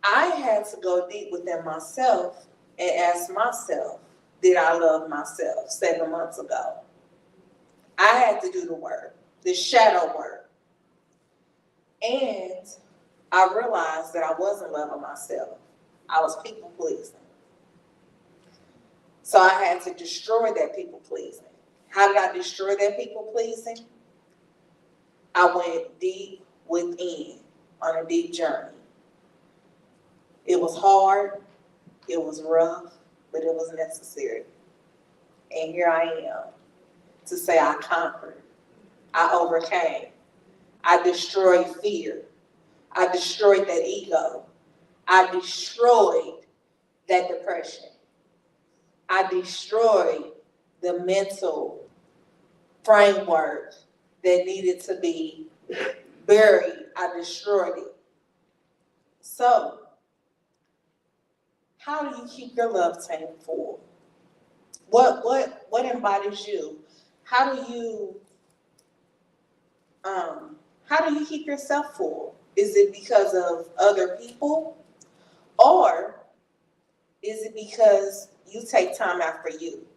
I had to go deep within myself and ask myself, did I love myself 7 months ago? I had to do the work, the shadow work. And I realized that I wasn't loving myself. I was people pleasing. So I had to destroy that people pleasing. How did I destroy that people pleasing? I went deep within on a deep journey. It was hard, it was rough, but it was necessary. And here I am to say I conquered, I overcame, I destroyed fear, I destroyed that ego, I destroyed that depression, I destroyed the mental framework that needed to be buried. I destroyed it. So, how do you keep your love tank full? What embodies you? How do you keep yourself full? Is it because of other people, or is it because you take time out for you?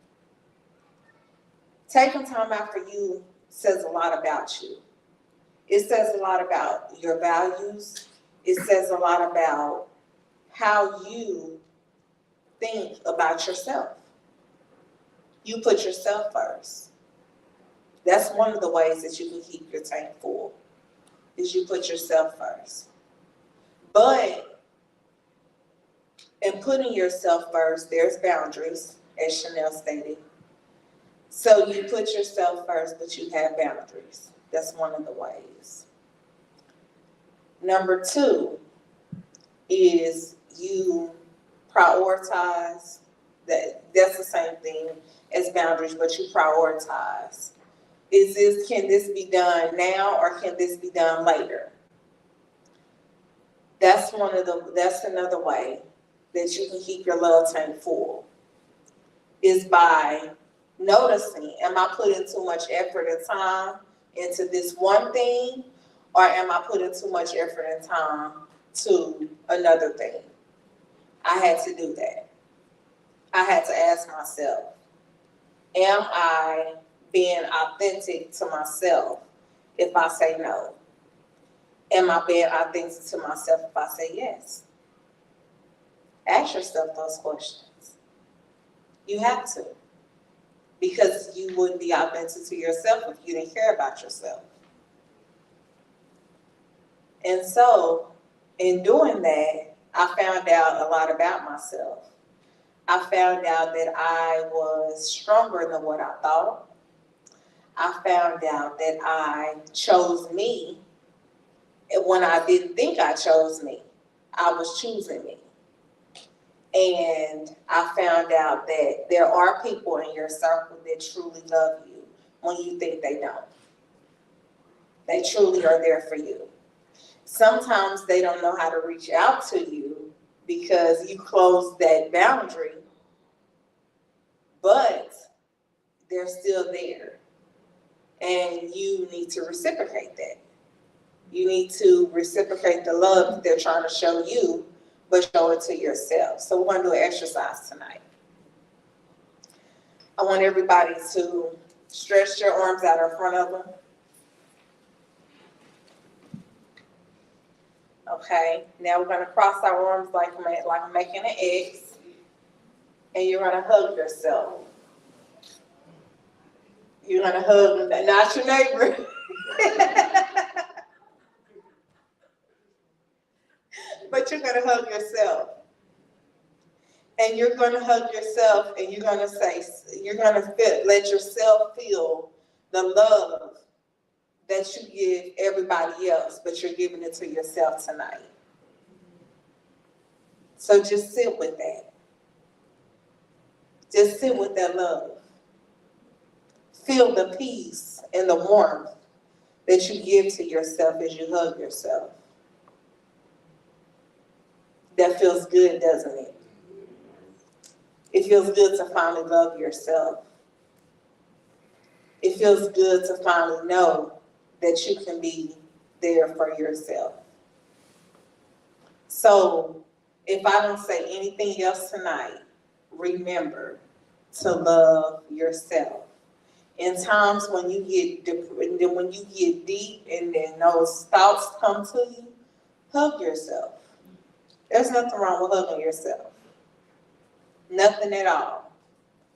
Taking time out for you says a lot about you. It says a lot about your values. It says a lot about how you think about yourself. You put yourself first. That's one of the ways that you can keep your tank full, is you put yourself first. But in putting yourself first, there's boundaries, as Chanel stated. So you put yourself first, but you have boundaries. That's one of the ways. Number 2 is you prioritize. That's the same thing as boundaries, but you prioritize. Can this be done now, or can this be done later? That's another way that you can keep your love tank full, is by noticing, am I putting too much effort and time into this one thing, or am I putting too much effort and time to another thing? I had to do that. I had to ask myself, am I being authentic to myself if I say no? Am I being authentic to myself if I say yes? Ask yourself those questions. You have to. Because you wouldn't be authentic to yourself if you didn't care about yourself. And so, in doing that, I found out a lot about myself. I found out that I was stronger than what I thought. I found out that I chose me when I didn't think I chose me. I was choosing me. And I found out that there are people in your circle that truly love you when you think they don't. They truly are there for you. Sometimes they don't know how to reach out to you because you closed that boundary, but they're still there. And you need to reciprocate that. You need to reciprocate the love that they're trying to show you, but show it to yourself. So we're gonna do an exercise tonight. I want everybody to stretch your arms out in front of them. Okay, now we're gonna cross our arms like making an X, and you're gonna hug yourself. You're gonna hug, not your neighbor. But you're gonna hug yourself. And you're gonna hug yourself and you're gonna say, let yourself feel the love that you give everybody else, but you're giving it to yourself tonight. So just sit with that. Just sit with that love. Feel the peace and the warmth that you give to yourself as you hug yourself. That feels good, doesn't it? It feels good to finally love yourself. It feels good to finally know that you can be there for yourself. So if I don't say anything else tonight, remember to love yourself. In times when you get deep and then those thoughts come to you, hug yourself. There's nothing wrong with hugging yourself. Nothing at all.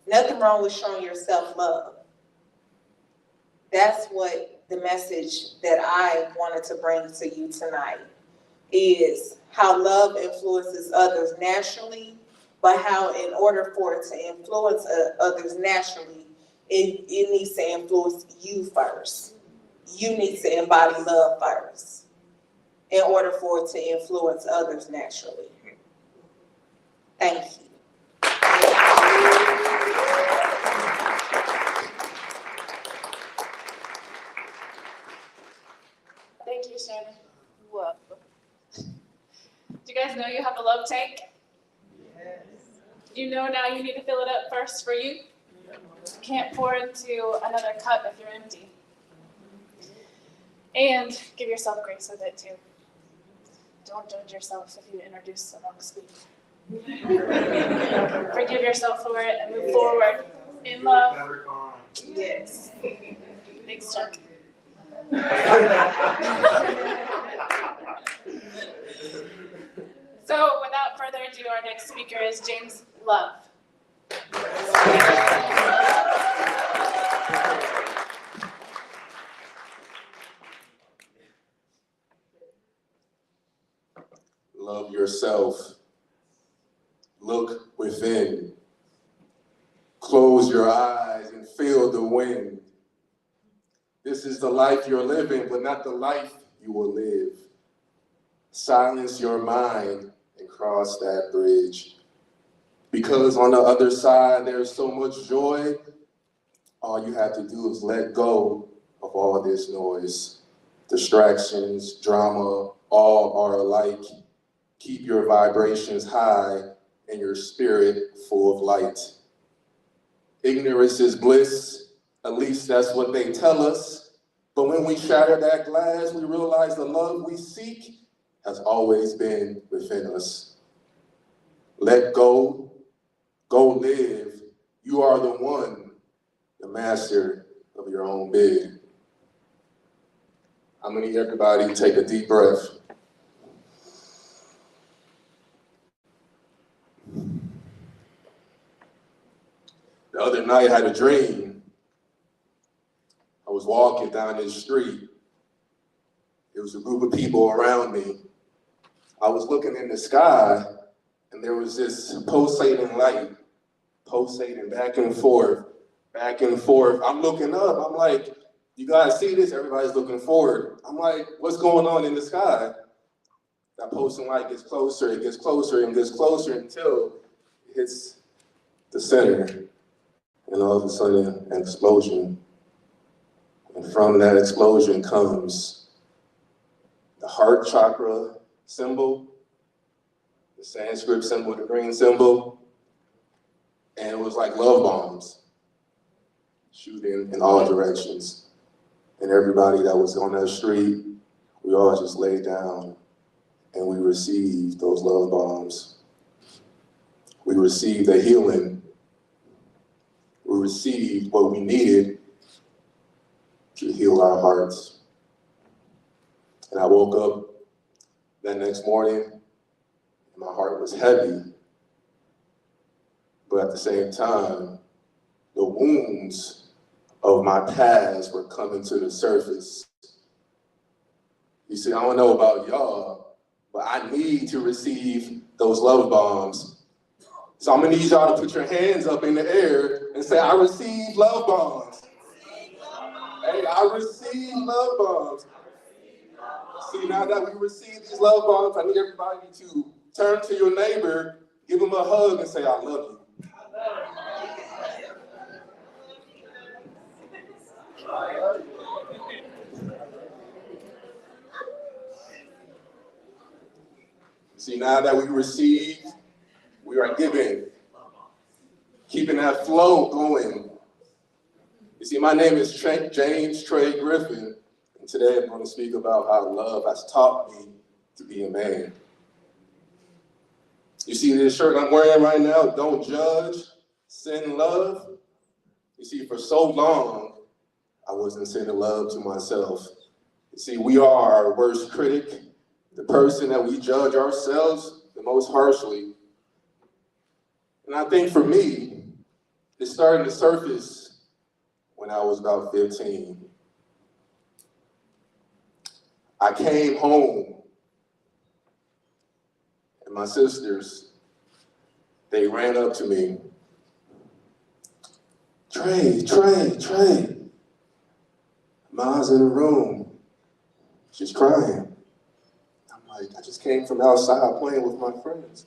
Nothing wrong with showing yourself love. That's what the message that I wanted to bring to you tonight is how love influences others naturally, but how in order for it to influence others naturally, it needs to influence you first. You need to embody love first in order for it to influence others naturally. Thank you. Thank you, Shannon. Whoa. Do you guys know you have a love tank? Yes. You know now you need to fill it up first for you? You can't pour into another cup if you're empty. And give yourself grace with it too. Don't judge yourself if you introduce the wrong speaker. Forgive yourself for it and move forward in love. Yes. Thanks, Chuck. So without further ado, our next speaker is James Love. Love yourself. Look within. Close your eyes and feel the wind. This is the life you're living, but not the life you will live. Silence your mind and cross that bridge. Because on the other side, there's so much joy. All you have to do is let go of all this noise. Distractions, drama, all are alike. Keep your vibrations high and your spirit full of light. Ignorance is bliss, at least that's what they tell us. But when we shatter that glass, we realize the love we seek has always been within us. Let go, go live. You are the one, the master of your own bid. I'm gonna need everybody to take a deep breath. The other night I had a dream. I was walking down this street. There was a group of people around me. I was looking in the sky and there was this pulsating light, pulsating back and forth, back and forth. I'm looking up, I'm like, you guys see this? Everybody's looking forward. I'm like, what's going on in the sky? That pulsing light gets closer, it gets closer, and gets closer until it hits the center. And all of a sudden, an explosion. And from that explosion comes the heart chakra symbol, the Sanskrit symbol, the green symbol, and it was like love bombs shooting in all directions. And everybody that was on that street, we all just laid down and we received those love bombs. We received the healing. We received what we needed to heal our hearts. And I woke up that next morning and my heart was heavy. But at the same time, the wounds of my past were coming to the surface. You see, I don't know about y'all, but I need to receive those love bombs. So I'm gonna need y'all to put your hands up in the air and say, I receive love bombs. Hey, I receive love bombs. See, now that we receive these love bombs, I need everybody to turn to your neighbor, give them a hug and say, I love you. See, now that we receive, we are giving, keeping that flow going. You see, my name is James Trey Griffin, and today I'm going to speak about how love has taught me to be a man. You see this shirt I'm wearing right now, don't judge, send love. You see, for so long, I wasn't sending love to myself. You see, we are our worst critic, the person that we judge ourselves the most harshly. And I think for me, it started to surface when I was about 15. I came home and my sisters, they ran up to me. Trey. Ma's in the room. She's crying. I'm like, I just came from outside playing with my friends.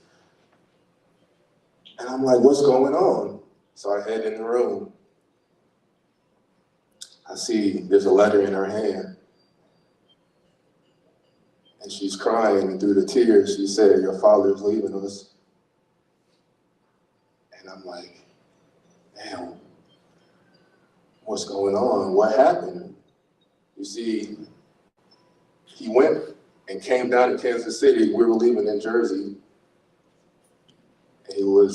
And I'm like, what's going on? So I head in the room. I see there's a letter in her hand. And she's crying, and through the tears, she said, your father's leaving us. And I'm like, damn, what's going on? What happened? You see, he went and came down to Kansas City. We were leaving in Jersey. And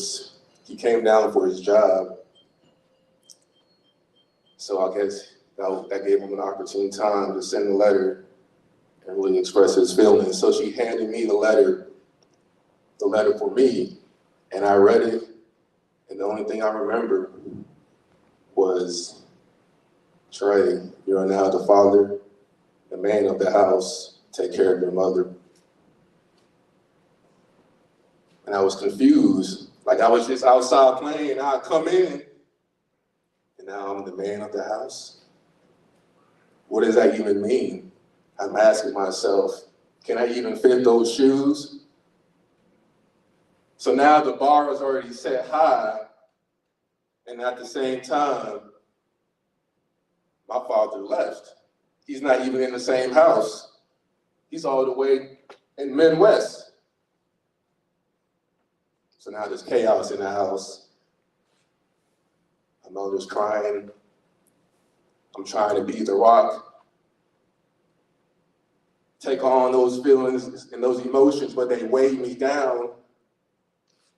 he came down for his job. So I guess that gave him an opportune time to send a letter and really express his feelings. So she handed me the letter for me, and I read it, and the only thing I remember was, Trey, you are now the father, the man of the house, take care of your mother. And I was confused, like I was just outside playing, and I'd come in, and now I'm the man of the house. What does that even mean? I'm asking myself, can I even fit those shoes? So now the bar is already set high, and at the same time, my father left. He's not even in the same house. He's all the way in Midwest. So now there's chaos in the house. My mother's crying. I'm trying to be the rock. Take on those feelings and those emotions, but they weigh me down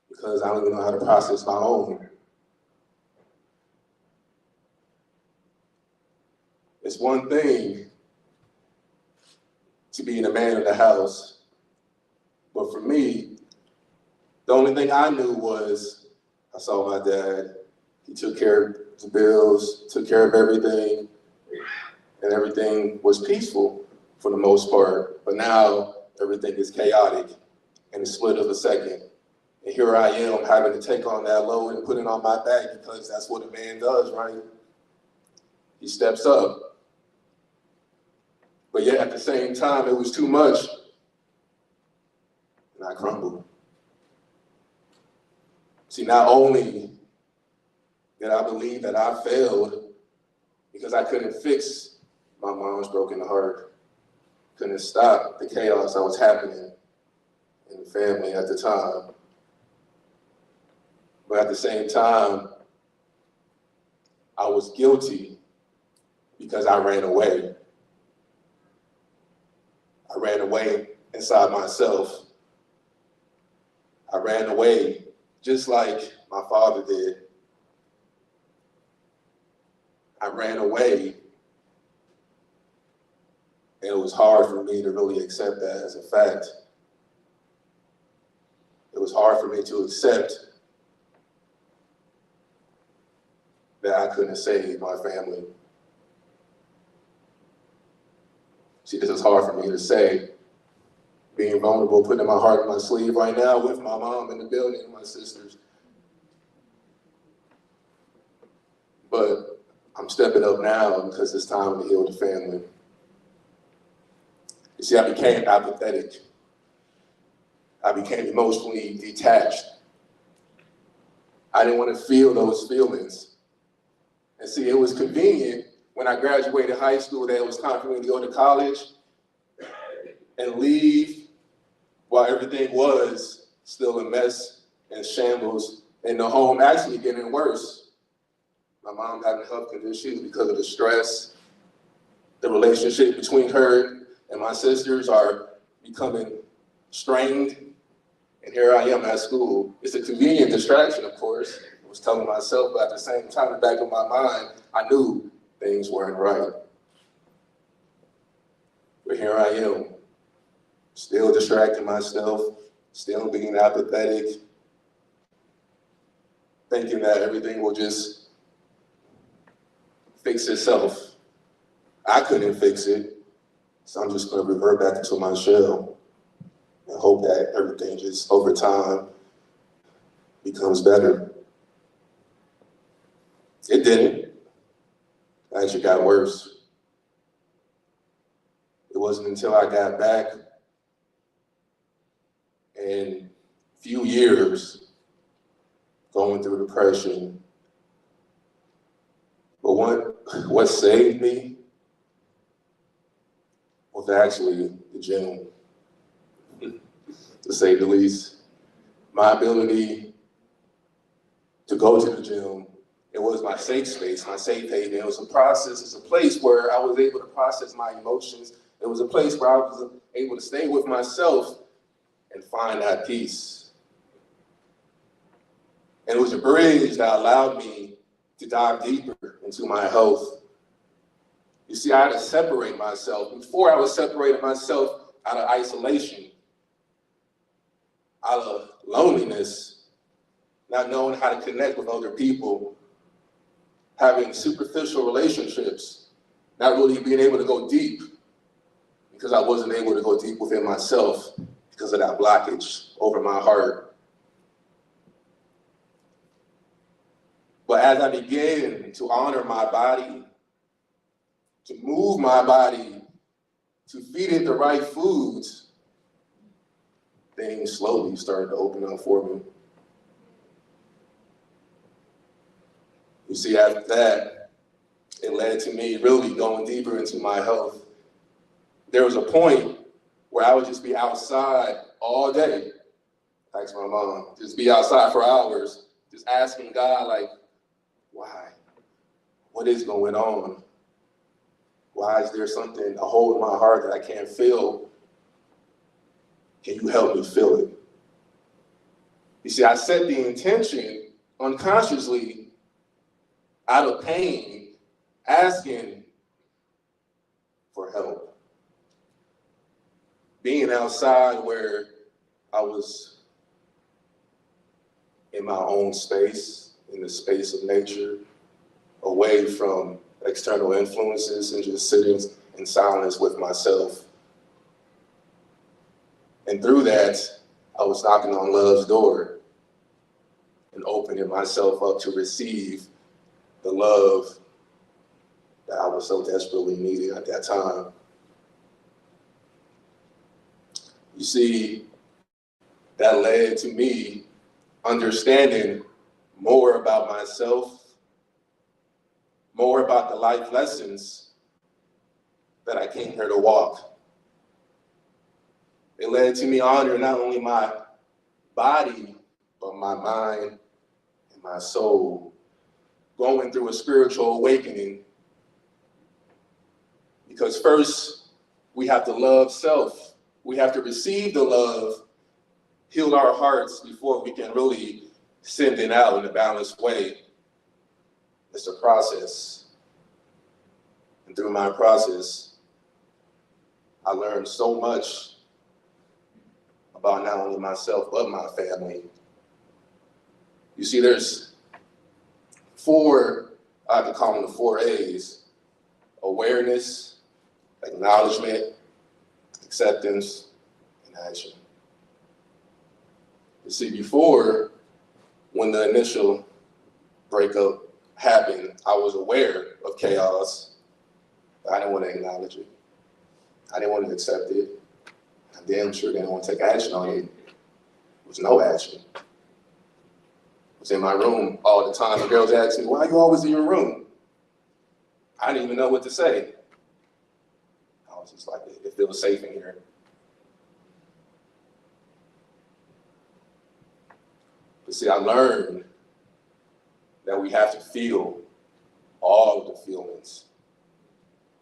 because I don't even know how to process my own. It's one thing to being a man of the house, but for me, the only thing I knew was I saw my dad. He took care of the bills, took care of everything, and everything was peaceful for the most part. But now everything is chaotic in a split of a second. And here I am having to take on that load and put it on my back because that's what a man does, right? He steps up. But yet at the same time, it was too much. And I crumbled. See, not only did I believe that I failed because I couldn't fix my mom's broken heart, couldn't stop the chaos that was happening in the family at the time. But at the same time, I was guilty because I ran away. I ran away inside myself. I ran away just like my father did. I ran away, and it was hard for me to really accept that as a fact. It was hard for me to accept that I couldn't save my family. See, this is hard for me to say, being vulnerable, putting my heart in my sleeve right now with my mom in the building and my sisters. But I'm stepping up now because it's time to heal the family. You see, I became apathetic. I became emotionally detached. I didn't want to feel those feelings. And see, it was convenient when I graduated high school that it was time for me to go to college and leave while everything was still a mess and shambles, and the home actually getting worse. My mom having health conditions because of the stress. The relationship between her and my sisters are becoming strained. And here I am at school. It's a convenient distraction, of course. I was telling myself, but at the same time, in the back of my mind, I knew things weren't right. But here I am, still distracting myself, still being apathetic, thinking that everything will just fix itself. I couldn't fix it, so I'm just gonna revert back into my shell and hope that everything just over time becomes better. It didn't. It actually got worse. It wasn't until I got back and a few years going through depression. But what saved me was actually the gym, to say the least. My ability to go to the gym, it was my safe space, my safe haven. It was a process, it's a place where I was able to process my emotions. It was a place where I was able to stay with myself and find that peace. And it was a bridge that allowed me to dive deeper into my health. You see, I had to separate myself. Before, I was separating myself out of isolation, out of loneliness, not knowing how to connect with other people, having superficial relationships, not really being able to go deep because I wasn't able to go deep within myself because of that blockage over my heart. But as I began to honor my body, to move my body, to feed it the right foods, things slowly started to open up for me. You see, after that, it led to me really going deeper into my health. There was a point where I would just be outside all day. Thanks my mom. Just be outside for hours, just asking God, like, why? What is going on? Why is there something, a hole in my heart that I can't feel? Can you help me feel it? You see, I set the intention unconsciously out of pain, asking for help. Being outside where I was in my own space, in the space of nature, away from external influences and just sitting in silence with myself. And through that, I was knocking on love's door. and opening myself up to receive the love that I was so desperately needing at that time. You see, that led to me understanding more about myself, more about the life lessons that I came here to walk. It led to me honoring not only my body, but my mind and my soul, going through a spiritual awakening. Because first, we have to love self. We have to receive the love, heal our hearts before we can really send it out in a balanced way. It's a process. And through my process, I learned so much about not only myself, but my family. You see, there's I could call them the 4 A's: awareness, acknowledgement, acceptance, and action. You see, before, when the initial breakup happened, I was aware of chaos. I didn't want to acknowledge it. I didn't want to accept it. I damn sure didn't want to take action on it. There was no action. I was in my room all the time. The girls asked me, "Why are you always in your room?" I didn't even know what to say. I was just like, it feels safe in here. But see, I learned that we have to feel all of the feelings.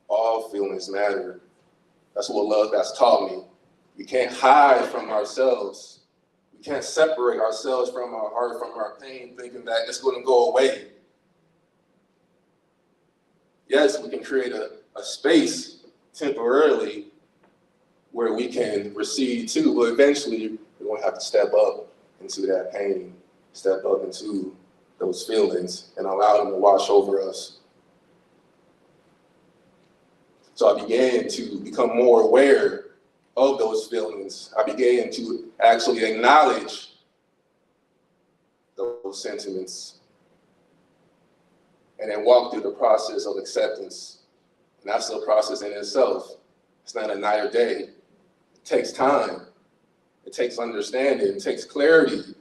All feelings matter. That's what love has taught me. We can't hide from ourselves. We can't separate ourselves from our heart, from our pain, thinking that it's going to go away. Yes, we can create a space temporarily where we can recede too, but eventually we're going to have to step up into that pain, step up into those feelings and allow them to wash over us. So I began to become more aware of those feelings. I began to actually acknowledge those sentiments and then walk through the process of acceptance. And that's a process in itself. It's not a night or day. It takes time. It takes understanding. It takes clarity. It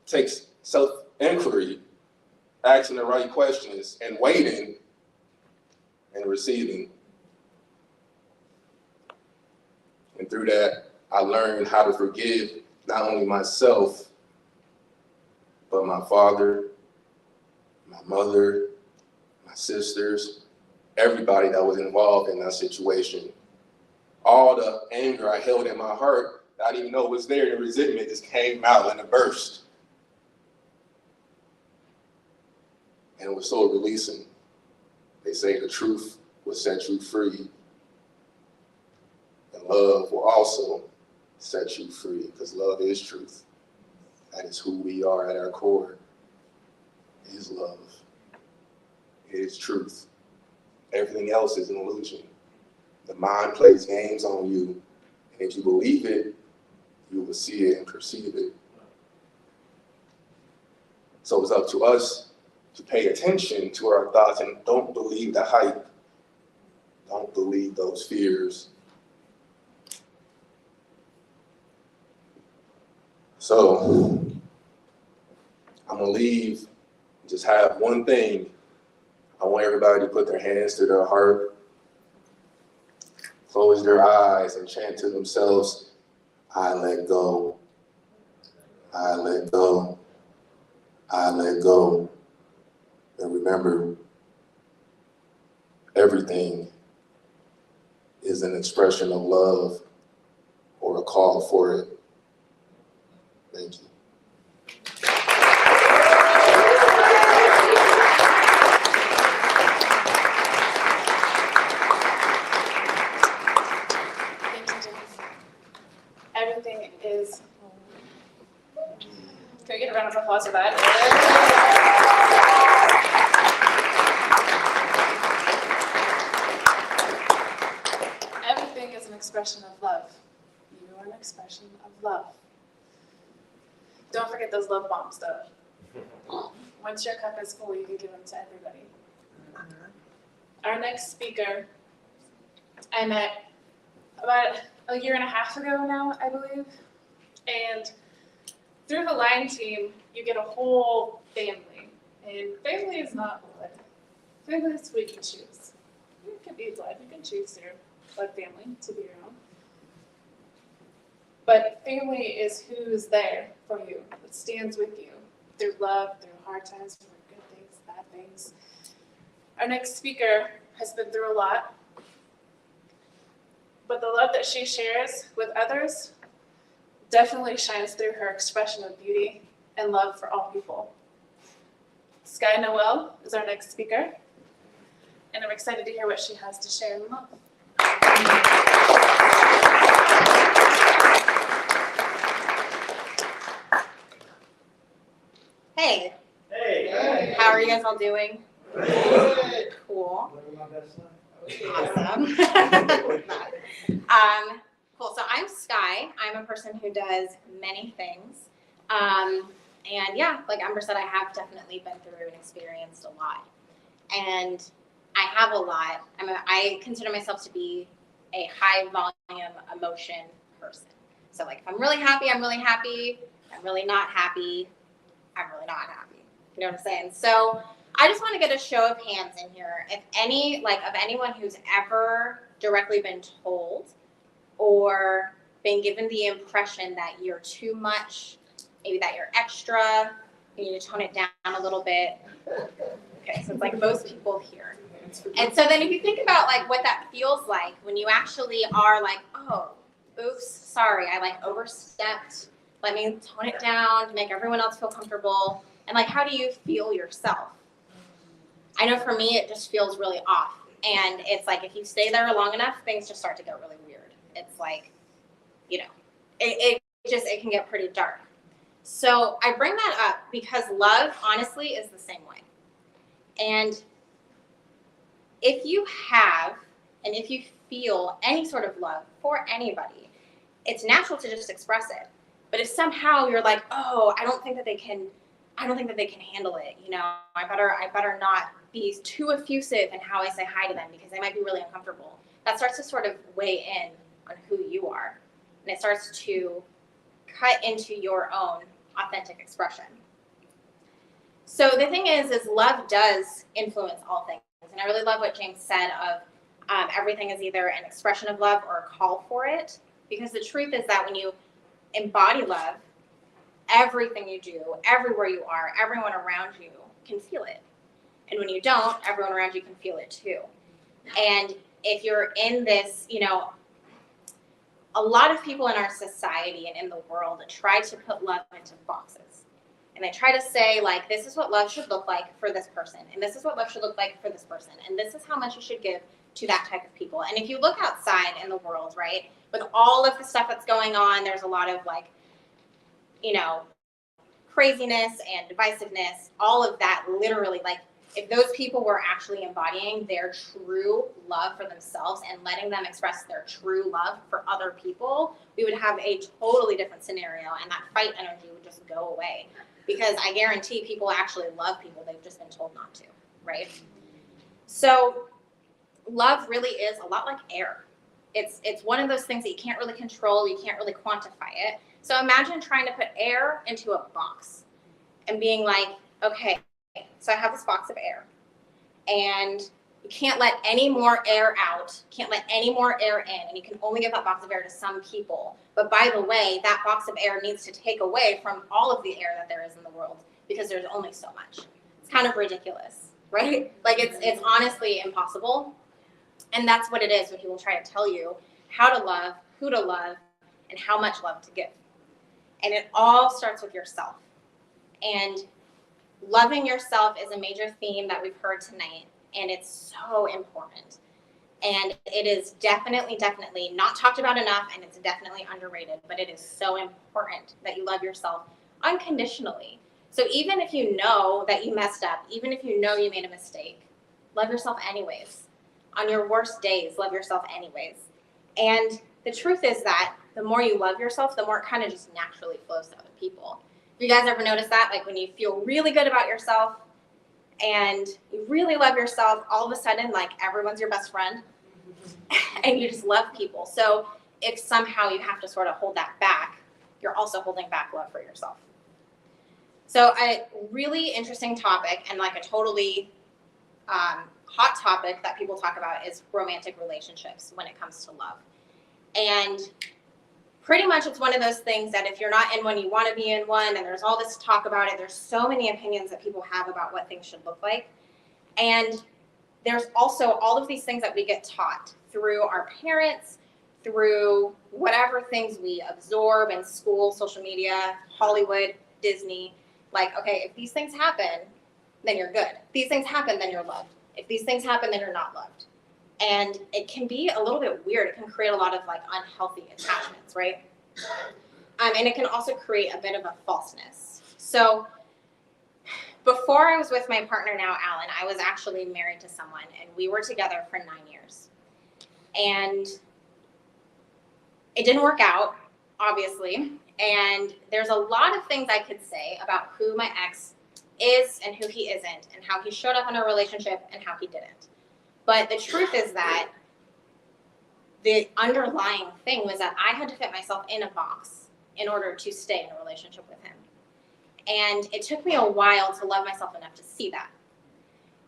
takes self-inquiry, asking the right questions, and waiting and receiving. And through that, I learned how to forgive not only myself, but my father, my mother, my sisters, everybody that was involved in that situation. All the anger I held in my heart, I didn't even know it was there, the resentment just came out in a burst. And it was so releasing. They say the truth will set you free. And love will also set you free, because love is truth. That is who we are at our core, is love. It is truth. Everything else is an illusion. The mind plays games on you, and if you believe it, you will see it and perceive it. So it's up to us to pay attention to our thoughts and don't believe the hype. Don't believe those fears. So I'm gonna leave and just have one thing. I want everybody to put their hands to their heart, close their eyes, and chant to themselves, I let go. I let go. I let go. And remember, everything is an expression of love or a call for it. Thank you. Thank you, James. Everything is. Can we get a round of applause for that? Everything is an expression of love. You are an expression of love. Don't forget those love bombs, though. Once your cup is full, you can give them to everybody. Our next speaker, I met about a year and a half ago now, I believe. And through the Lion team, you get a whole family. And family is not blood. Family is who you can choose. You can be blood, you can choose your blood family to be your own. But family is who's there for you, that stands with you through love, through hard times, through good things, bad things. Our next speaker has been through a lot, but the love that she shares with others definitely shines through her expression of beauty and love for all people. Sky Noel is our next speaker, and I'm excited to hear what she has to share in love. Hey, Hey. how are you guys all doing? Cool. Awesome. Cool. So I'm Sky. I'm a person who does many things. And yeah, like Amber said, I have definitely been through and experienced a lot. And I have a lot. I consider myself to be a high volume emotion person. So like if I'm really happy, I'm really happy. If I'm really not happy, I'm really not happy. You know what I'm saying? So I just want to get a show of hands in here. If of anyone who's ever directly been told or been given the impression that you're too much, maybe that you're extra, you need to tone it down a little bit. Okay, so it's like most people here. And so then if you think about like what that feels like when you actually are like, oh, oops, sorry, I like overstepped. Let me tone it down to make everyone else feel comfortable. And like, how do you feel yourself? I know for me, it just feels really off. And it's like, if you stay there long enough, things just start to get really weird. It's like, you know, it can get pretty dark. So I bring that up because love, honestly, is the same way. And if you have, and if you feel any sort of love for anybody, it's natural to just express it. But if somehow you're like, oh, I don't think that they can handle it. You know, I better not be too effusive in how I say hi to them because they might be really uncomfortable. That starts to sort of weigh in on who you are. And it starts to cut into your own authentic expression. So the thing is love does influence all things. And I really love what James said of everything is either an expression of love or a call for it. Because the truth is that when you embody love, everything you do, everywhere you are, everyone around you can feel it. And when you don't, everyone around you can feel it too. And if you're in this, you know, a lot of people in our society and in the world try to put love into boxes. And they try to say, like, this is what love should look like for this person. And this is what love should look like for this person. And this is how much you should give to that type of people. And if you look outside in the world, right, with all of the stuff that's going on, there's a lot of, like, you know, craziness and divisiveness, all of that literally, like, if those people were actually embodying their true love for themselves and letting them express their true love for other people, we would have a totally different scenario, and that fight energy would just go away. Because I guarantee people actually love people, they've just been told not to, right? So love really is a lot like air. It's one of those things that you can't really control, you can't really quantify it. So imagine trying to put air into a box and being like, okay, so I have this box of air, and you can't let any more air out, can't let any more air in, and you can only give that box of air to some people. But by the way, that box of air needs to take away from all of the air that there is in the world because there's only so much. It's kind of ridiculous, right? Like it's honestly impossible. And that's what it is when people try to tell you how to love, who to love, and how much love to give. And it all starts with yourself. And loving yourself is a major theme that we've heard tonight, and it's so important. And it is definitely not talked about enough, and it's definitely underrated, but it is so important that you love yourself unconditionally. So even if you know that you messed up, even if you know you made a mistake, love yourself anyways. On your worst days, love yourself anyways. And the truth is that the more you love yourself, the more it kind of just naturally flows to other people. you guys ever notice that? Like when you feel really good about yourself and you really love yourself, all of a sudden, like everyone's your best friend and you just love people. So if somehow you have to sort of hold that back, you're also holding back love for yourself. So a really interesting topic and like a totally hot topic that people talk about is romantic relationships when it comes to love. And pretty much it's one of those things that if you're not in one, you want to be in one, and there's all this talk about it. There's so many opinions that people have about what things should look like. And there's also all of these things that we get taught through our parents, through whatever things we absorb in school, social media, Hollywood, Disney. Like, okay, if these things happen, then you're good. If these things happen, then you're loved. If these things happen, then you're not loved. And it can be a little bit weird. It can create a lot of like unhealthy attachments, right? And it can also create a bit of a falseness. So before I was with my partner now, Alan, I was actually married to someone, and we were together for 9 years. And it didn't work out, obviously. And there's a lot of things I could say about who my ex is and who he isn't, and how he showed up in a relationship and how he didn't. But the truth is that the underlying thing was that I had to fit myself in a box in order to stay in a relationship with him. And it took me a while to love myself enough to see that.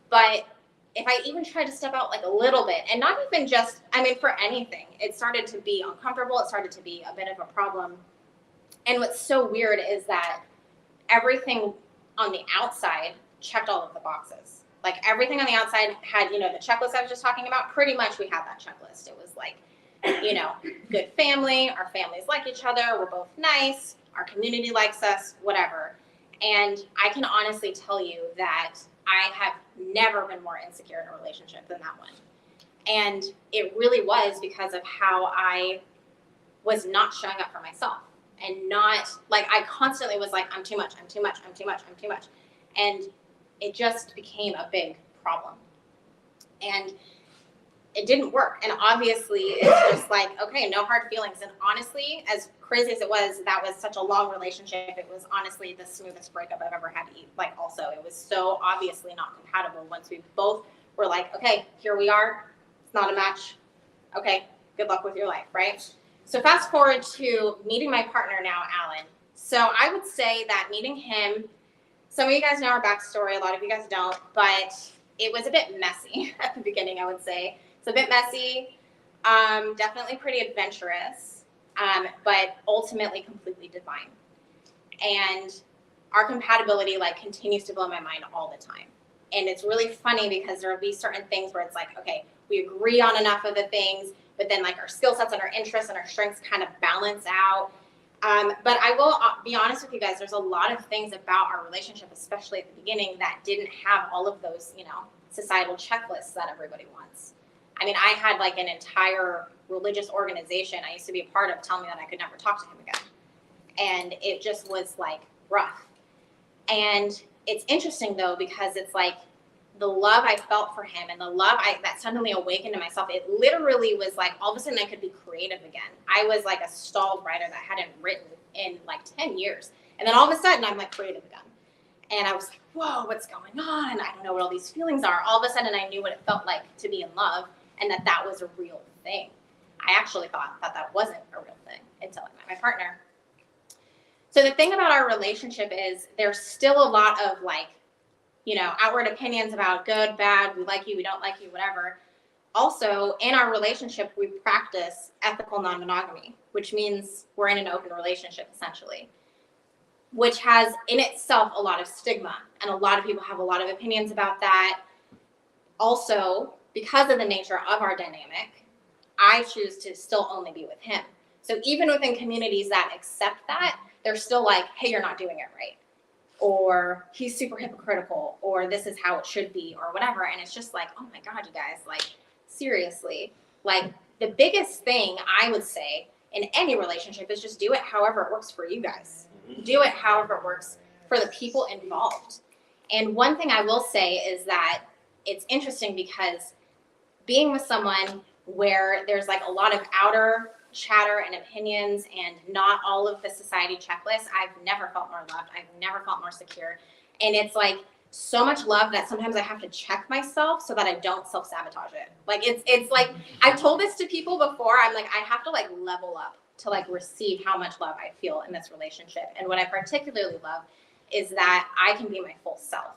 But if I even tried to step out like a little bit, and not even just, I mean, for anything, it started to be uncomfortable. It started to be a bit of a problem. And what's so weird is that everything on the outside checked all of the boxes. Like everything on the outside had, you know, the checklist I was just talking about, pretty much we had that checklist. It was like, you know, good family, our families like each other, we're both nice, our community likes us, whatever. And I can honestly tell you that I have never been more insecure in a relationship than that one. And it really was because of how I was not showing up for myself. And not, like, I constantly was like, I'm too much, I'm too much, I'm too much, I'm too much. And it just became a big problem. And it didn't work. And obviously, it's just like, okay, no hard feelings. And honestly, as crazy as it was, that was such a long relationship. It was honestly the smoothest breakup I've ever had to eat. Like, also, it was so obviously not compatible once we both were like, okay, here we are. It's not a match. Okay, good luck with your life, right? So fast forward to meeting my partner now, Alan. So I would say that meeting him, some of you guys know our backstory, a lot of you guys don't, but it was a bit messy at the beginning, I would say. It's a bit messy, definitely pretty adventurous, but ultimately completely divine. And our compatibility like continues to blow my mind all the time. And it's really funny because there will be certain things where it's like, okay, we agree on enough of the things, but then like our skill sets and our interests and our strengths kind of balance out. But I will be honest with you guys, there's a lot of things about our relationship, especially at the beginning, that didn't have all of those, you know, societal checklists that everybody wants. I mean, I had like an entire religious organization I used to be a part of tell me that I could never talk to him again. And it just was like rough. And it's interesting though, because it's like the love I felt for him and the love that suddenly awakened in myself, it literally was like all of a sudden I could be creative again. I was like a stalled writer that hadn't written in like 10 years. And then all of a sudden I'm like creative again. And I was like, whoa, what's going on? I don't know what all these feelings are. All of a sudden I knew what it felt like to be in love and that was a real thing. I actually thought that wasn't a real thing until I met my partner. So the thing about our relationship is there's still a lot of like, you know, outward opinions about good, bad, we like you, we don't like you, whatever. Also, in our relationship, we practice ethical non-monogamy, which means we're in an open relationship, essentially, which has in itself a lot of stigma. And a lot of people have a lot of opinions about that. Also, because of the nature of our dynamic, I choose to still only be with him. So even within communities that accept that, they're still like, hey, you're not doing it right. Or he's super hypocritical, or this is how it should be, or whatever. And it's just like, oh my God, you guys, like, seriously. Like, the biggest thing I would say in any relationship is just do it however it works for you guys. Do it however it works for the people involved. And one thing I will say is that it's interesting because being with someone where there's like a lot of outer chatter and opinions and not all of the society checklists, I've never felt more loved. I've never felt more secure. And it's like so much love that sometimes I have to check myself so that I don't self-sabotage it. Like it's like, I've told this to people before. I'm like, I have to like level up to like receive how much love I feel in this relationship. And what I particularly love is that I can be my full self.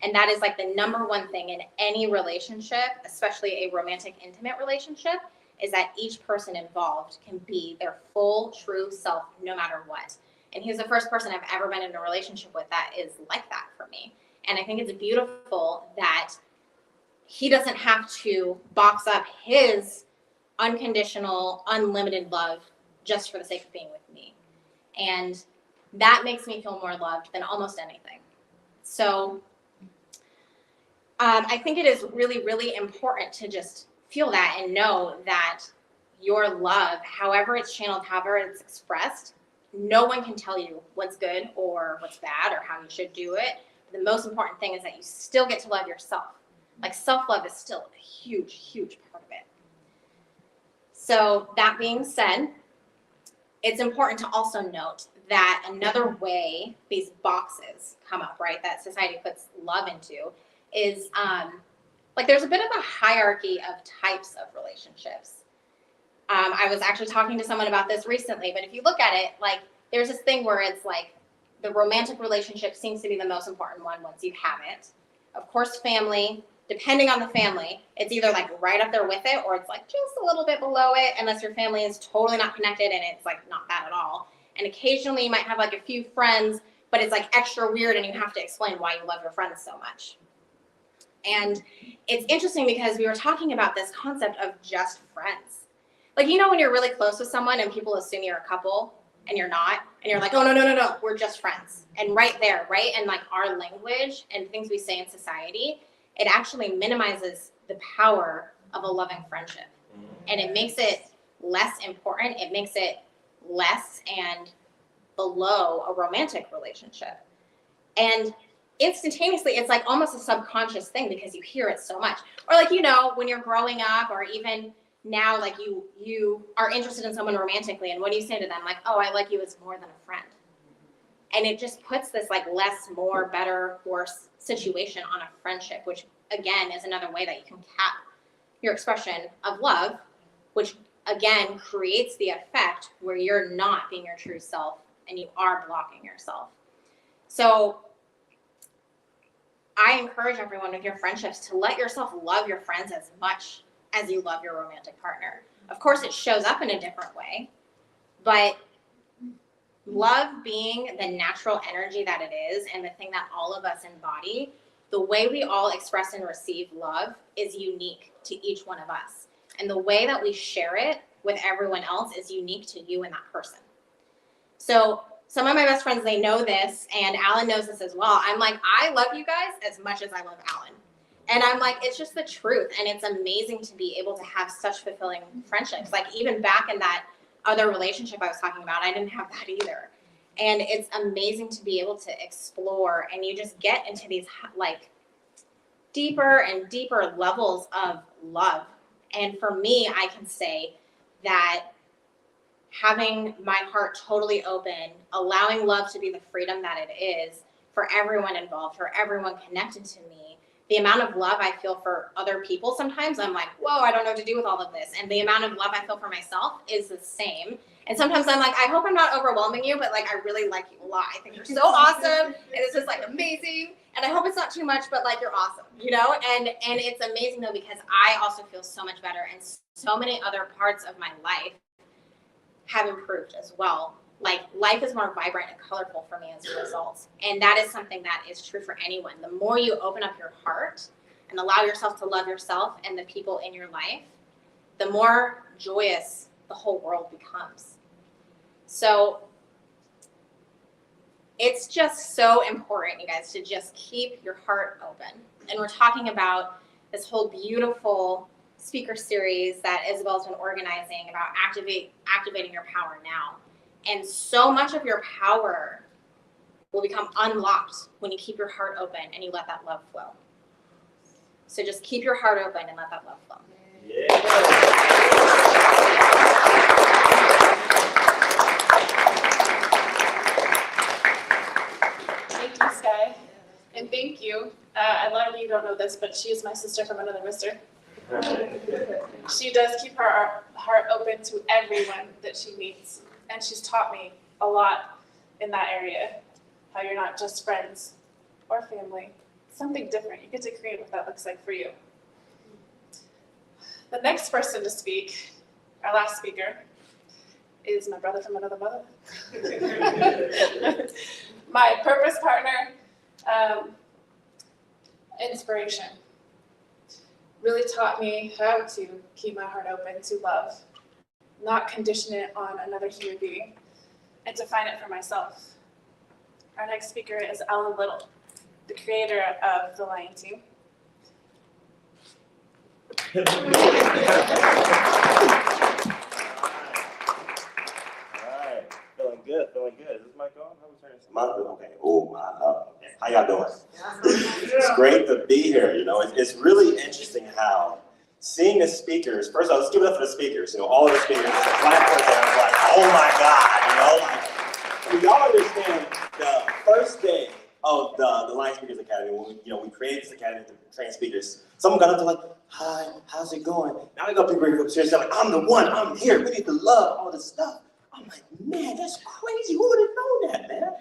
And that is like the number one thing in any relationship, especially a romantic, intimate relationship, is that each person involved can be their full, true self no matter what. And he's the first person I've ever been in a relationship with that is like that for me. And I think it's beautiful that he doesn't have to box up his unconditional, unlimited love just for the sake of being with me. And that makes me feel more loved than almost anything. So I think it is really, really important to just feel that and know that your love, however it's channeled, however it's expressed, no one can tell you what's good or what's bad or how you should do it. The most important thing is that you still get to love yourself. Like self-love is still a huge, huge part of it. So that being said, it's important to also note that another way these boxes come up, right, that society puts love into is like there's a bit of a hierarchy of types of relationships. I was actually talking to someone about this recently, but if you look at it, like there's this thing where it's like the romantic relationship seems to be the most important one once you have it. Of course, family, depending on the family, it's either like right up there with it or it's like just a little bit below it unless your family is totally not connected and it's like not that at all. And occasionally you might have like a few friends, but it's like extra weird and you have to explain why you love your friends so much. And it's interesting because we were talking about this concept of just friends. Like, you know, when you're really close with someone and people assume you're a couple and you're not, and you're like, oh, no, we're just friends. And right there, right? And like our language and things we say in society, it actually minimizes the power of a loving friendship. And it makes it less important. It makes it less and below a romantic relationship. And instantaneously, it's like almost a subconscious thing because you hear it so much. Or like, you know, when you're growing up or even now, like you are interested in someone romantically and what do you say to them? Like, oh, I like you as more than a friend. And it just puts this like less, more, better, worse situation on a friendship, which again is another way that you can cap your expression of love, which again creates the effect where you're not being your true self and you are blocking yourself. So I encourage everyone with your friendships to let yourself love your friends as much as you love your romantic partner. Of course, it shows up in a different way, but love being the natural energy that it is and the thing that all of us embody, the way we all express and receive love is unique to each one of us. And the way that we share it with everyone else is unique to you and that person. So some of my best friends, they know this, and Alan knows this as well. I'm like, I love you guys as much as I love Alan. And I'm like, it's just the truth. And it's amazing to be able to have such fulfilling friendships. Like even back in that other relationship I was talking about, I didn't have that either. And it's amazing to be able to explore and you just get into these like deeper and deeper levels of love. And for me, I can say that having my heart totally open, allowing love to be the freedom that it is for everyone involved, for everyone connected to me, the amount of love I feel for other people, sometimes I'm like, whoa, I don't know what to do with all of this. And the amount of love I feel for myself is the same. And sometimes I'm like, I hope I'm not overwhelming you, but like, I really like you a lot. I think you're so awesome. And it's just like amazing. And I hope it's not too much, but like, you're awesome, you know? And it's amazing though, because I also feel so much better. And so many other parts of my life have improved as well. Like life is more vibrant and colorful for me as a result. And that is something that is true for anyone. The more you open up your heart and allow yourself to love yourself and the people in your life, the more joyous the whole world becomes. So it's just so important, you guys, to just keep your heart open. And we're talking about this whole beautiful speaker series that Isabel's been organizing about activating your power now. And so much of your power will become unlocked when you keep your heart open and you let that love flow. So just keep your heart open and let that love flow. Yeah. thank you. A lot of you don't know this, but she is my sister from another mister. She does keep her heart open to everyone that she meets, and she's taught me a lot in that area. How you're not just friends or family, something different. You get to create what that looks like for you. The next person to speak, our last speaker, is my brother from another mother. My purpose partner, inspiration. Really taught me how to keep my heart open to love, not condition it on another human being, and to find it for myself. Our next speaker is Alan Little, the creator of The Lion Team. Alright, feeling good. Is this mic on? How we turn this? Okay. Oh, okay. How y'all doing? It's great to be here. You know, it's really interesting how seeing the speakers. First of all, let's give it up for the speakers. You know, all of the speakers. The platforms that I'm like, oh my God. You know, like, y'all understand the first day of the Lion Speakers Academy when we created this academy to train speakers. Someone got up to like, hi, how's it going? Now I got people upstairs saying like, I'm the one. I'm here. We need to love all this stuff. I'm like, man, that's crazy. Who would have known that, man?